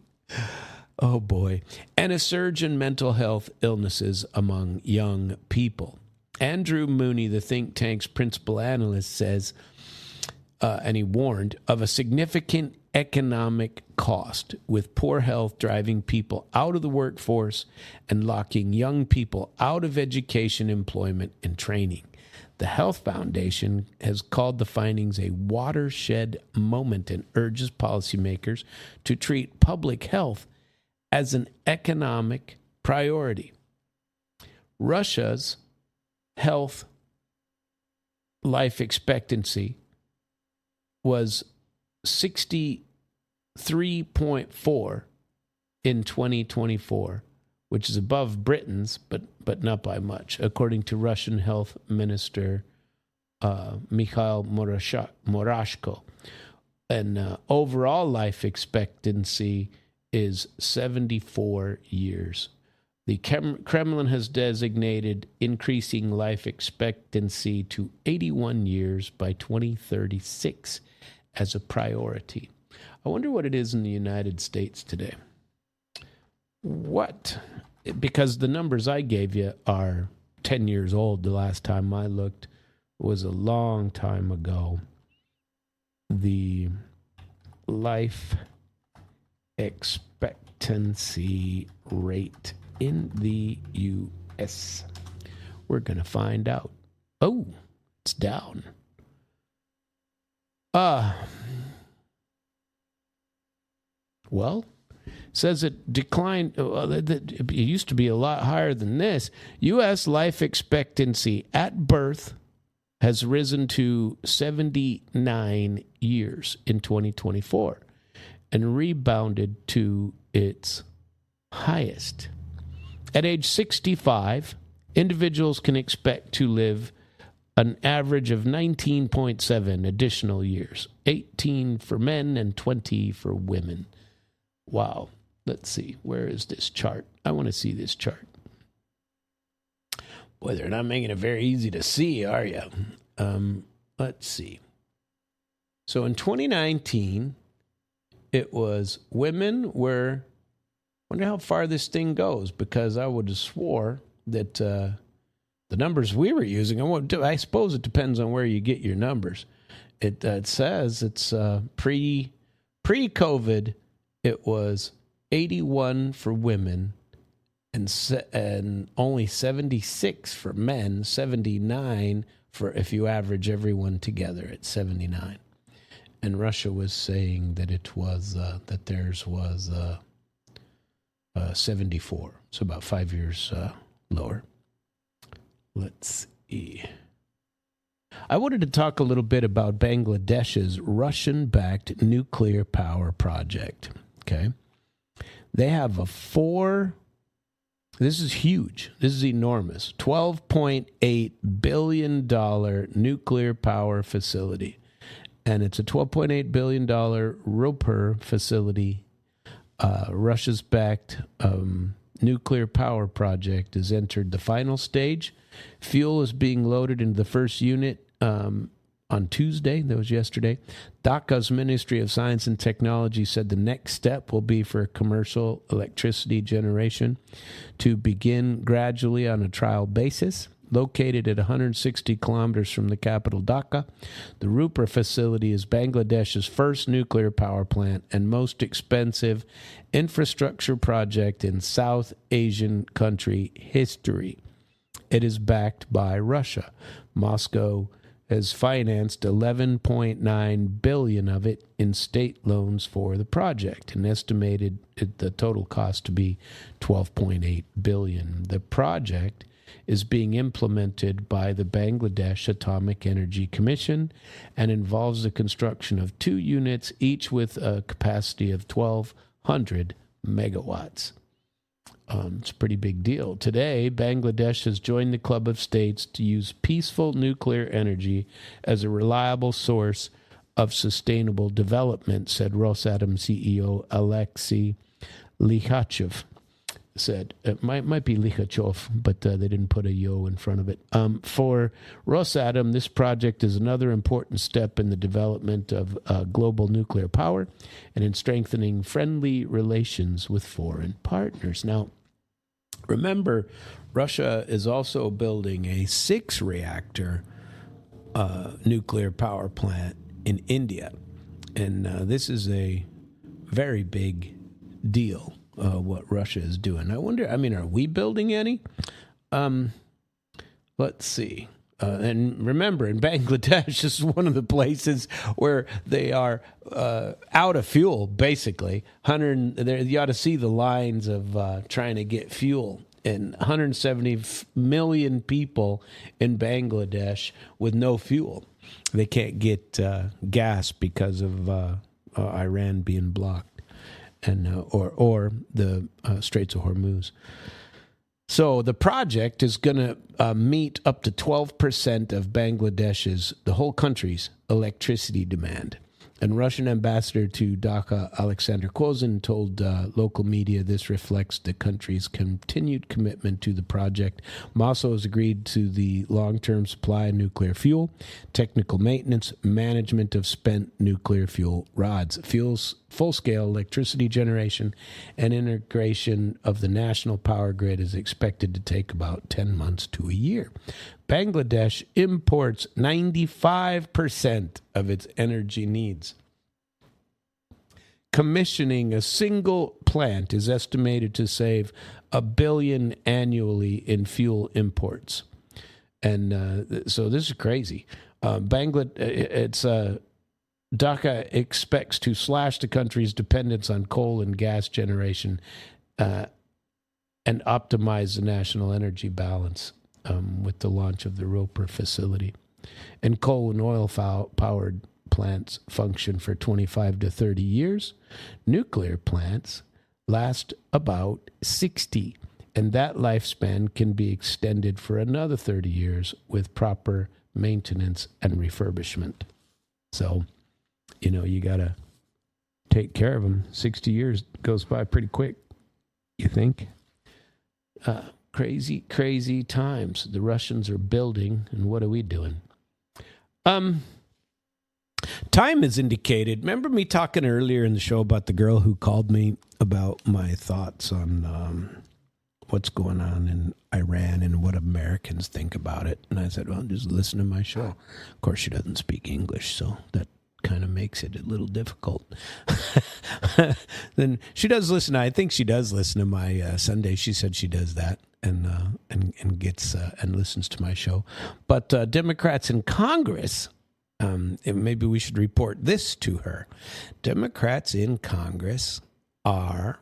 oh boy, and a surge in mental health illnesses among young people. Andrew Mooney, the think tank's principal analyst, says, and he warned of a significant economic cost, with poor health driving people out of the workforce and locking young people out of education, employment, and training. The Health Foundation has called the findings a watershed moment and urges policymakers to treat public health as an economic priority. Russia's health life expectancy was 63.4 in 2024, which is above Britain's, but not by much, according to Russian Health Minister Mikhail Murashko. And overall life expectancy is 74 years. The Kremlin has designated increasing life expectancy to 81 years by 2036 as a priority. I wonder what it is in the United States today. What? Because the numbers I gave you are 10 years old. The last time I looked was a long time ago. The life expectancy rate in the U.S. We're going to find out. Oh, it's down. Well, says it declined. It used to be a lot higher than this. U.S. life expectancy at birth has risen to 79 years in 2024 and rebounded to its highest. At age 65, individuals can expect to live an average of 19.7 additional years, 18 for men and 20 for women. Wow. Let's see. Where is this chart? I want to see this chart. Boy, they're not making it very easy to see, are you? Let's see. So in 2019, it was women were, I wonder how far this thing goes, because I would have swore that the numbers we were using, I suppose it depends on where you get your numbers. It says it's pre-COVID, it was 81 for women and only 76 for men, 79 for if you average everyone together at 79. And Russia was saying that it was that theirs was 74, so about 5 years lower. Let's see. I wanted to talk a little bit about Bangladesh's Russian-backed nuclear power project. Okay, they have this is huge. This is enormous. $12.8 billion nuclear power facility. And it's a $12.8 billion Roper facility. Russia's backed nuclear power project has entered the final stage. Fuel is being loaded into the first unit on Tuesday. That was yesterday. Dhaka's Ministry of Science and Technology said the next step will be for commercial electricity generation to begin gradually on a trial basis. Located at 160 kilometers from the capital Dhaka, the Rupar facility is Bangladesh's first nuclear power plant and most expensive infrastructure project in South Asian country history. It is backed by Russia. Moscow has financed $11.9 billion of it in state loans for the project and estimated the total cost to be $12.8 billion. The project is being implemented by the Bangladesh Atomic Energy Commission and involves the construction of 2 units, each with a capacity of 1,200 megawatts. It's a pretty big deal. Today, Bangladesh has joined the club of states to use peaceful nuclear energy as a reliable source of sustainable development, said Rosatom CEO Alexei Likhachev. Said it might be Likhachov, but they didn't put a yo in front of it. For Rosatom, this project is another important step in the development of global nuclear power and in strengthening friendly relations with foreign partners. Now, remember, Russia is also building a 6-reactor nuclear power plant in India, and this is a very big deal. What Russia is doing. I wonder, are we building any? Let's see. And remember, in Bangladesh, this is one of the places where they are out of fuel, basically. You ought to see the lines of trying to get fuel. And 170 million people in Bangladesh with no fuel. They can't get gas because of Iran being blocked. and or the Straits of Hormuz. So the project is going to meet up to 12% of Bangladesh's, the whole country's, electricity demand. And Russian ambassador to Dhaka, Alexander Kozin, told local media this reflects the country's continued commitment to the project. Moscow has agreed to the long-term supply of nuclear fuel, technical maintenance, management of spent nuclear fuel rods, full-scale electricity generation, and integration of the national power grid is expected to take about 10 months to a year. Bangladesh imports 95% of its energy needs. Commissioning a single plant is estimated to save $1 billion annually in fuel imports. And so this is crazy. Dhaka expects to slash the country's dependence on coal and gas generation and optimize the national energy balance. With the launch of the Roper facility. And coal and oil-powered plants function for 25 to 30 years. Nuclear plants last about 60, and that lifespan can be extended for another 30 years with proper maintenance and refurbishment. So, you got to take care of them. 60 years goes by pretty quick, you think? Crazy times. The Russians are building, and what are we doing? Time has indicated. Remember me talking earlier in the show about the girl who called me about my thoughts on what's going on in Iran and what Americans think about it. And I said, well, just listen to my show. Of course, she doesn't speak English, so that kind of makes it a little difficult. Then she does listen. I think she does listen to my Sunday. She said she does that and gets and listens to my show. But Democrats in Congress, maybe we should report this to her. Democrats in Congress are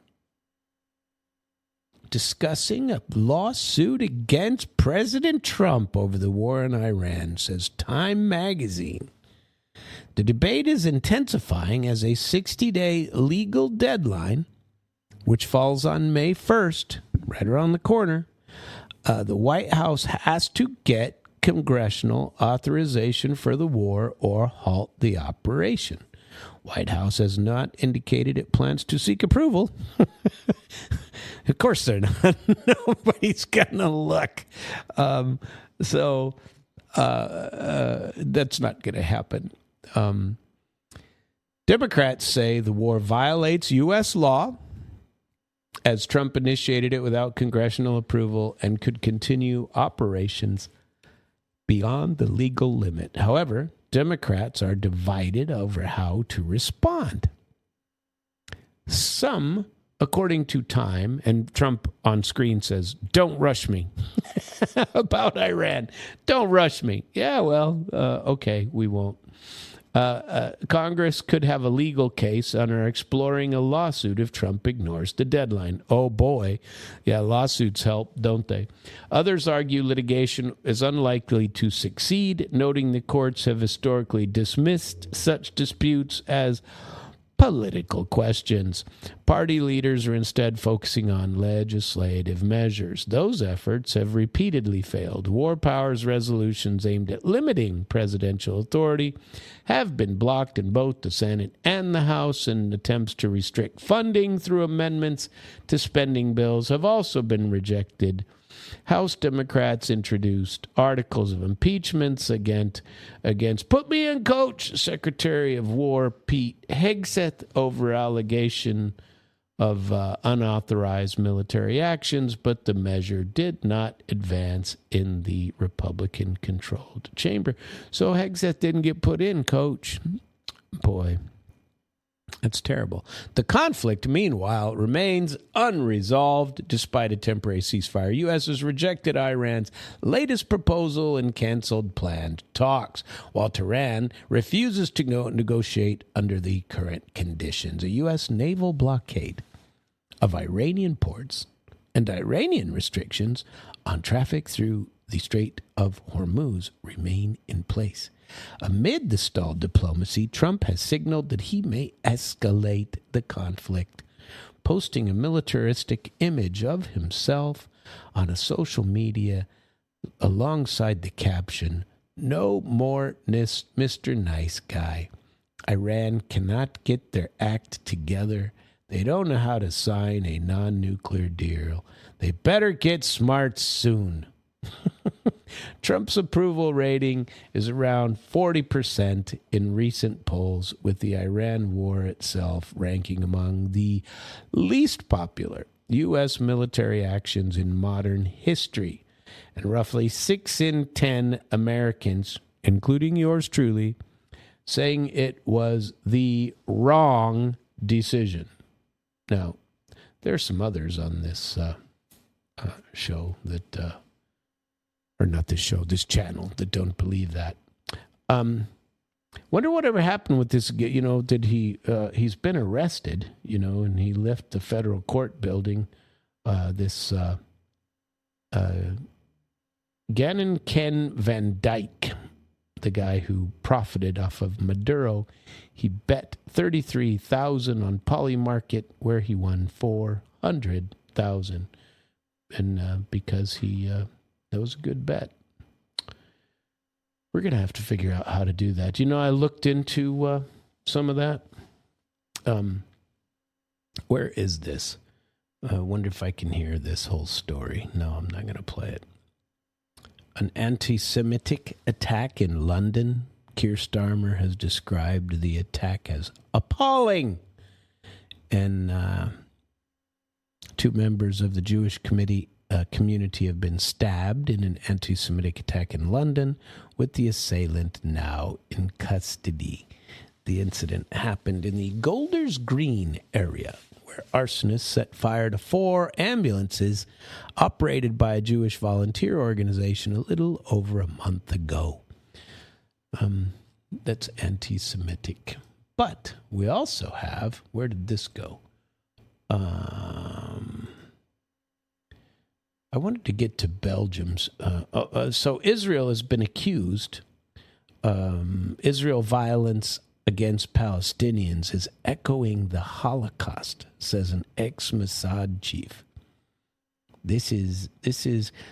discussing a lawsuit against President Trump over the war in Iran, says Time magazine. The debate is intensifying as a 60-day legal deadline, which falls on May 1st, right around the corner. The White House has to get congressional authorization for the war or halt the operation. White House has not indicated it plans to seek approval. Of course they're not. Nobody's gonna look. So that's not going to happen. Democrats say the war violates U.S. law, as Trump initiated it without congressional approval and could continue operations beyond the legal limit. However, Democrats are divided over how to respond. Some, according to Time, and Trump on screen says, don't rush me about Iran. Don't rush me. Yeah, well, okay, we won't. Congress could have a legal case and are exploring a lawsuit if Trump ignores the deadline. Oh, boy. Yeah, lawsuits help, don't they? Others argue litigation is unlikely to succeed, noting the courts have historically dismissed such disputes as political questions. Party leaders are instead focusing on legislative measures. Those efforts have repeatedly failed. War powers resolutions aimed at limiting presidential authority have been blocked in both the Senate and the House, and attempts to restrict funding through amendments to spending bills have also been rejected. House Democrats introduced articles of impeachments against put me in, coach, Secretary of War Pete Hegseth over allegation of unauthorized military actions, but the measure did not advance in the Republican-controlled chamber. So Hegseth didn't get put in, coach. Boy, that's terrible. The conflict, meanwhile, remains unresolved despite a temporary ceasefire. U.S. has rejected Iran's latest proposal and canceled planned talks, while Tehran refuses to negotiate under the current conditions. A U.S. naval blockade of Iranian ports and Iranian restrictions on traffic through the Strait of Hormuz remain in place. Amid the stalled diplomacy, Trump has signaled that he may escalate the conflict posting a militaristic image of himself on a social media alongside the caption, "No more Mr. Nice Guy. Iran cannot get their act together. They don't know how to sign a non-nuclear deal. They better get smart soon." Trump's approval rating is around 40% in recent polls, with the Iran war itself ranking among the least popular U.S. military actions in modern history. And roughly 6 in 10 Americans, including yours truly, saying it was the wrong decision. Now, there are some others on this show that, or not this show, this channel, that don't believe that. Wonder whatever happened with this. You know, did he's been arrested, you know, and he left the federal court building. Gannon Ken Van Dyke, the guy who profited off of Maduro, he bet $33,000 on Polymarket, where he won $400,000, and because that was a good bet. We're gonna have to figure out how to do that. You know, I looked into some of that. Where is this? I wonder if I can hear this whole story. No, I'm not going to play it. An anti-Semitic attack in London. Keir Starmer has described the attack as appalling. And 2 members of the Jewish community have been stabbed in an anti-Semitic attack in London, with the assailant now in custody. The incident happened in the Golders Green area, where arsonists set fire to 4 ambulances operated by a Jewish volunteer organization a little over a month ago. That's anti-Semitic. But we also have, where did this go? I wanted to get to Belgium's. So Israel has been accused. Israel violence against Palestinians is echoing the Holocaust, says an ex-Mossad chief. This is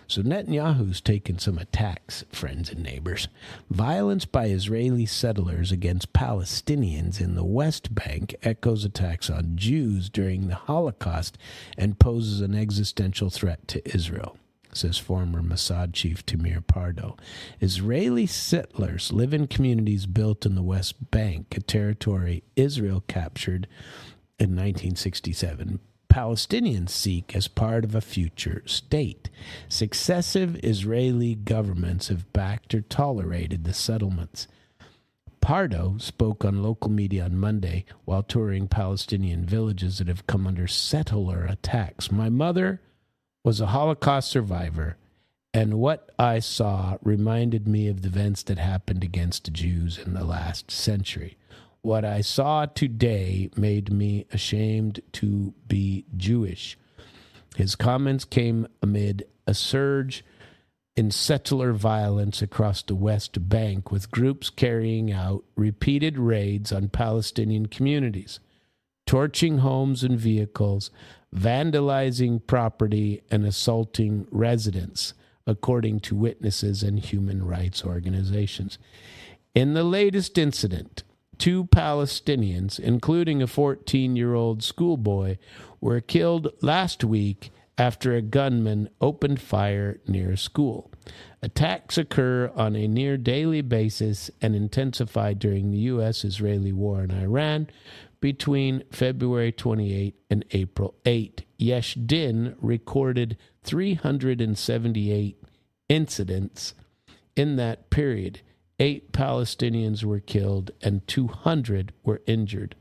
so Netanyahu's taken some attacks, friends and neighbors. Violence by Israeli settlers against Palestinians in the West Bank echoes attacks on Jews during the Holocaust and poses an existential threat to Israel, says former Mossad chief Tamir Pardo. Israeli settlers live in communities built in the West Bank, a territory Israel captured in 1967. Palestinians seek as part of a future state. Successive Israeli governments have backed or tolerated the settlements. Pardo spoke on local media on Monday while touring Palestinian villages that have come under settler attacks. "My mother was a Holocaust survivor, and what I saw reminded me of the events that happened against the Jews in the last century. What I saw today made me ashamed to be Jewish." His comments came amid a surge in settler violence across the West Bank, with groups carrying out repeated raids on Palestinian communities, torching homes and vehicles, vandalizing property, and assaulting residents, according to witnesses and human rights organizations. In the latest incident, 2 Palestinians, including a 14-year-old schoolboy, were killed last week after a gunman opened fire near a school. Attacks occur on a near-daily basis and intensified during the U.S.-Israeli war in Iran between February 28 and April 8. Yesh Din recorded 378 incidents in that period. 8 Palestinians were killed and 200 were injured.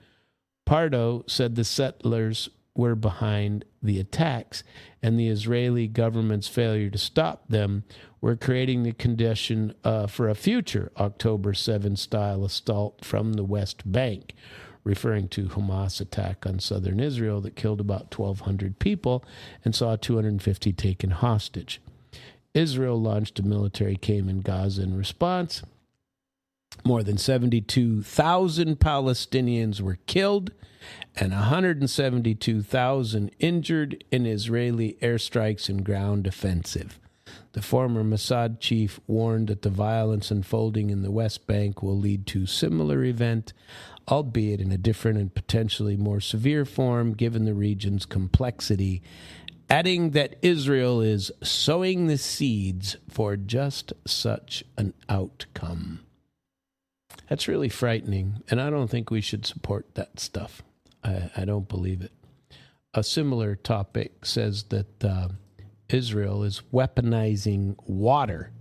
Pardo said the settlers were behind the attacks, and the Israeli government's failure to stop them were creating the condition for a future October 7-style assault from the West Bank, referring to Hamas' attack on southern Israel that killed about 1,200 people and saw 250 taken hostage. Israel launched a military came in Gaza in response. More than 72,000 Palestinians were killed and 172,000 injured in Israeli airstrikes and ground offensive. The former Mossad chief warned that the violence unfolding in the West Bank will lead to similar event, albeit in a different and potentially more severe form given the region's complexity, adding that Israel is sowing the seeds for just such an outcome. That's really frightening, and I don't think we should support that stuff. I don't believe it. A similar topic says that Israel is weaponizing water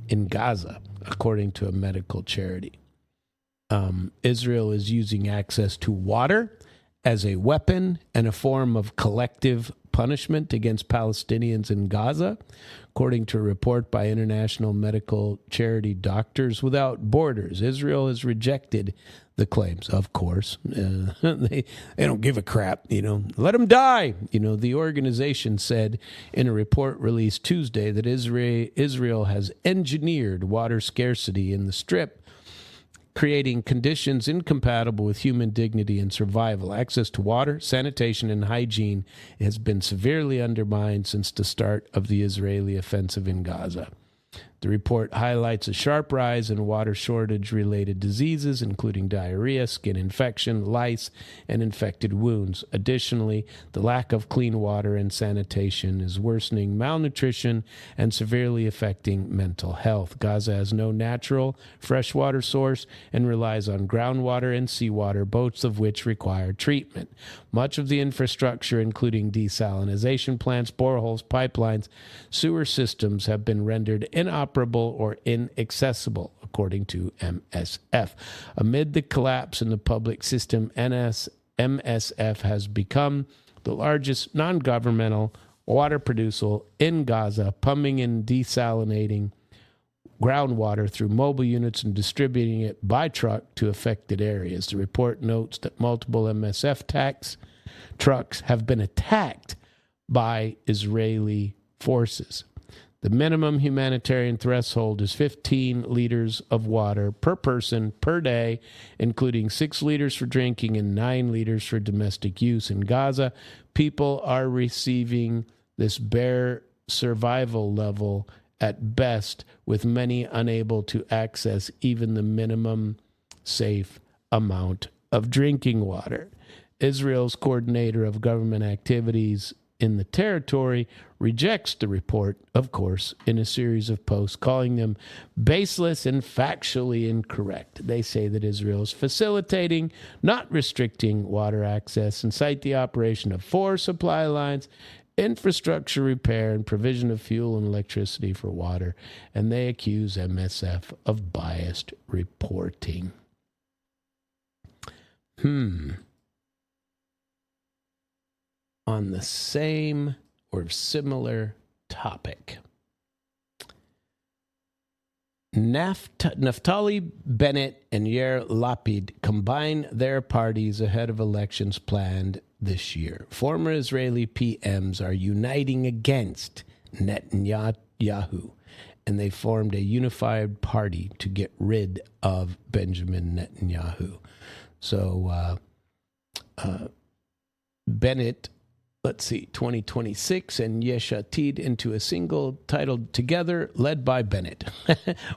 in Gaza, according to a medical charity. Israel is using access to water as a weapon and a form of collective punishment against Palestinians in Gaza, according to a report by international medical charity Doctors Without Borders. Israel has rejected the claims, of course. They don't give a crap, Let them die. The organization said in a report released Tuesday that Israel has engineered water scarcity in the Strip, creating conditions incompatible with human dignity and survival. Access to water, sanitation, and hygiene has been severely undermined since the start of the Israeli offensive in Gaza. The report highlights a sharp rise in water shortage-related diseases, including diarrhea, skin infection, lice, and infected wounds. Additionally, the lack of clean water and sanitation is worsening malnutrition and severely affecting mental health. Gaza has no natural freshwater source and relies on groundwater and seawater, both of which require treatment. Much of the infrastructure, including desalination plants, boreholes, pipelines, sewer systems, have been rendered inoperable or inaccessible, according to MSF. Amid the collapse in the public system, MSF has become the largest non-governmental water producer in Gaza, pumping and desalinating groundwater through mobile units and distributing it by truck to affected areas. The report notes that multiple MSF trucks have been attacked by Israeli forces. The minimum humanitarian threshold is 15 liters of water per person per day, including 6 liters for drinking and 9 liters for domestic use. In Gaza, people are receiving this bare survival level at best, with many unable to access even the minimum safe amount of drinking water. Israel's coordinator of government activities in the territory rejects the report, of course, in a series of posts, calling them baseless and factually incorrect. They say that Israel is facilitating, not restricting, water access, and cite the operation of 4 supply lines, infrastructure repair, and provision of fuel and electricity for water. And they accuse MSF of biased reporting. On the same or similar topic, Naftali Bennett and Yair Lapid combine their parties ahead of elections planned this year. Former Israeli PMs are uniting against Netanyahu, and they formed a unified party to get rid of Benjamin Netanyahu. So Bennett, 2026, and Yesh Atid into a single titled Together, led by Bennett,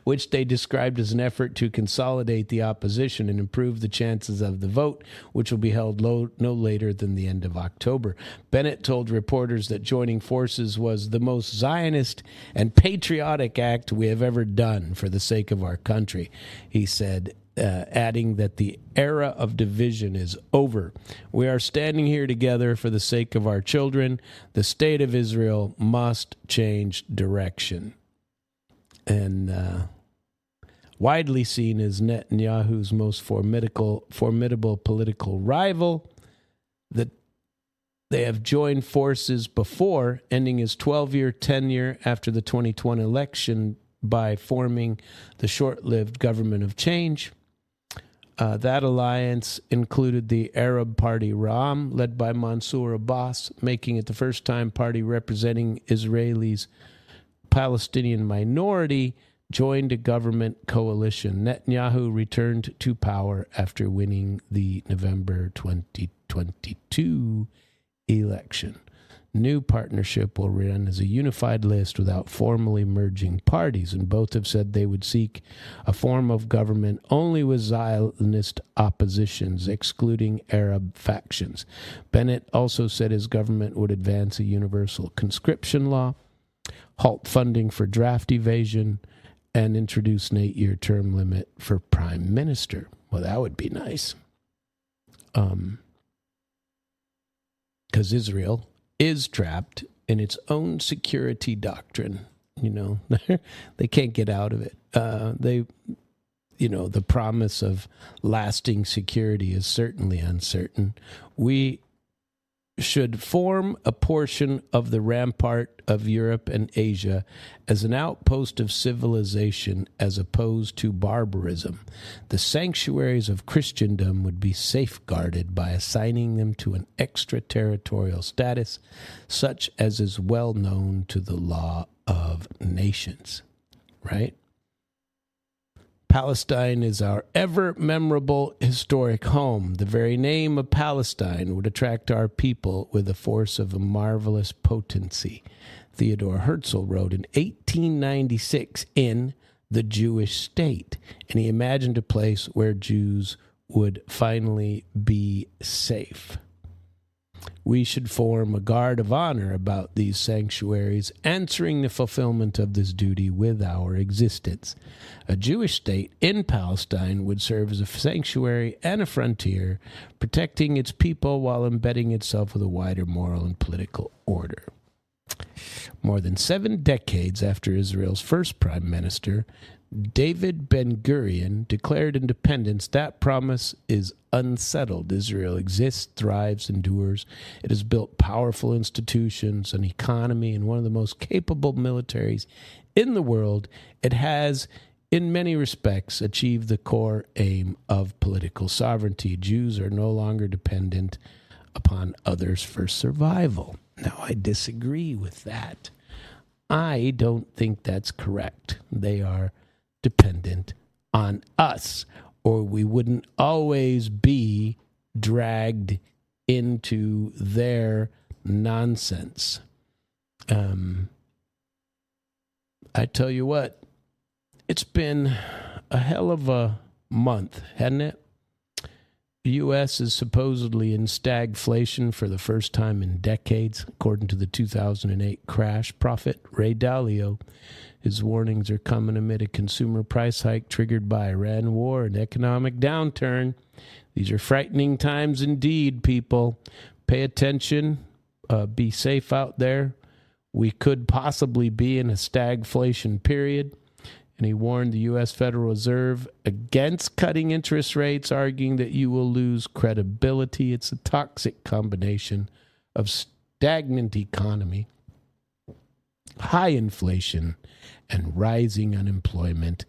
which they described as an effort to consolidate the opposition and improve the chances of the vote, which will be held no later than the end of October. Bennett told reporters that joining forces was the most Zionist and patriotic act we have ever done for the sake of our country. He said, adding that the era of division is over. We are standing here together for the sake of our children. The state of Israel must change direction. And widely seen as Netanyahu's most formidable political rival, that they have joined forces before, ending his 12-year tenure after the 2020 election by forming the short-lived government of change. That alliance included the Arab party Ram, led by Mansour Abbas, making it the first time party representing Israelis' Palestinian minority joined a government coalition. Netanyahu returned to power after winning the November 2022 election. New partnership will run as a unified list without formally merging parties, and both have said they would seek a form of government only with Zionist oppositions, excluding Arab factions. Bennett also said his government would advance a universal conscription law, halt funding for draft evasion, and introduce an 8-year term limit for prime minister. Well, that would be nice. Because Israel is trapped in its own security doctrine. You know, they can't get out of it. The promise of lasting security is certainly uncertain. We should form a portion of the rampart of Europe and Asia as an outpost of civilization as opposed to barbarism. The sanctuaries of Christendom would be safeguarded by assigning them to an extraterritorial status, such as is well known to the law of nations. Right? Palestine is our ever-memorable historic home. The very name of Palestine would attract our people with the force of a marvelous potency. Theodore Herzl wrote in 1896 in The Jewish State, and he imagined a place where Jews would finally be safe. We should form a guard of honor about these sanctuaries, answering the fulfillment of this duty with our existence. A Jewish state in Palestine would serve as a sanctuary and a frontier, protecting its people while embedding itself with a wider moral and political order. More than 7 decades after Israel's first prime minister, David Ben-Gurion, declared independence, that promise is unsettled. Israel exists, thrives, endures. It has built powerful institutions, an economy, and one of the most capable militaries in the world. It has, in many respects, achieved the core aim of political sovereignty. Jews are no longer dependent upon others for survival. Now, I disagree with that. I don't think that's correct. They are dependent on us, or we wouldn't always be dragged into their nonsense. I tell you what, it's been a hell of a month, hasn't it? The U.S. is supposedly in stagflation for the first time in decades, according to the 2008 crash prophet Ray Dalio. His warnings are coming amid a consumer price hike triggered by Iran war and economic downturn. These are frightening times indeed, people. Pay attention. Be safe out there. We could possibly be in a stagflation period. And he warned the U.S. Federal Reserve against cutting interest rates, arguing that you will lose credibility. It's a toxic combination of stagnant economy, high inflation, and rising unemployment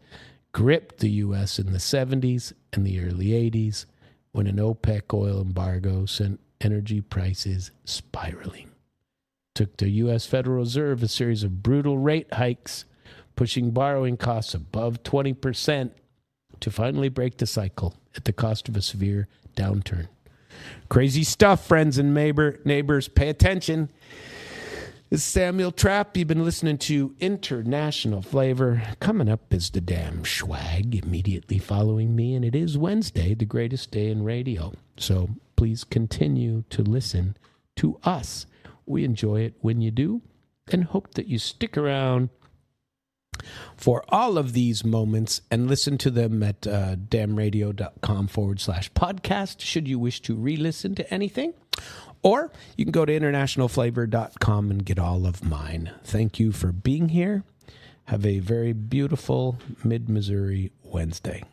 gripped the U.S. in the 70s and the early 80s when an OPEC oil embargo sent energy prices spiraling. Took the U.S. Federal Reserve a series of brutal rate hikes, pushing borrowing costs above 20% to finally break the cycle at the cost of a severe downturn. Crazy stuff, friends and neighbors. Pay attention. This is Samuel Trapp. You've been listening to International Flavor. Coming up is the damn swag immediately following me, and it is Wednesday, the greatest day in radio. So please continue to listen to us. We enjoy it when you do, and hope that you stick around for all of these moments and listen to them at damradio.com/podcast should you wish to re-listen to anything. Or you can go to internationalflavor.com and get all of mine. Thank you for being here. Have a very beautiful Mid-Missouri Wednesday.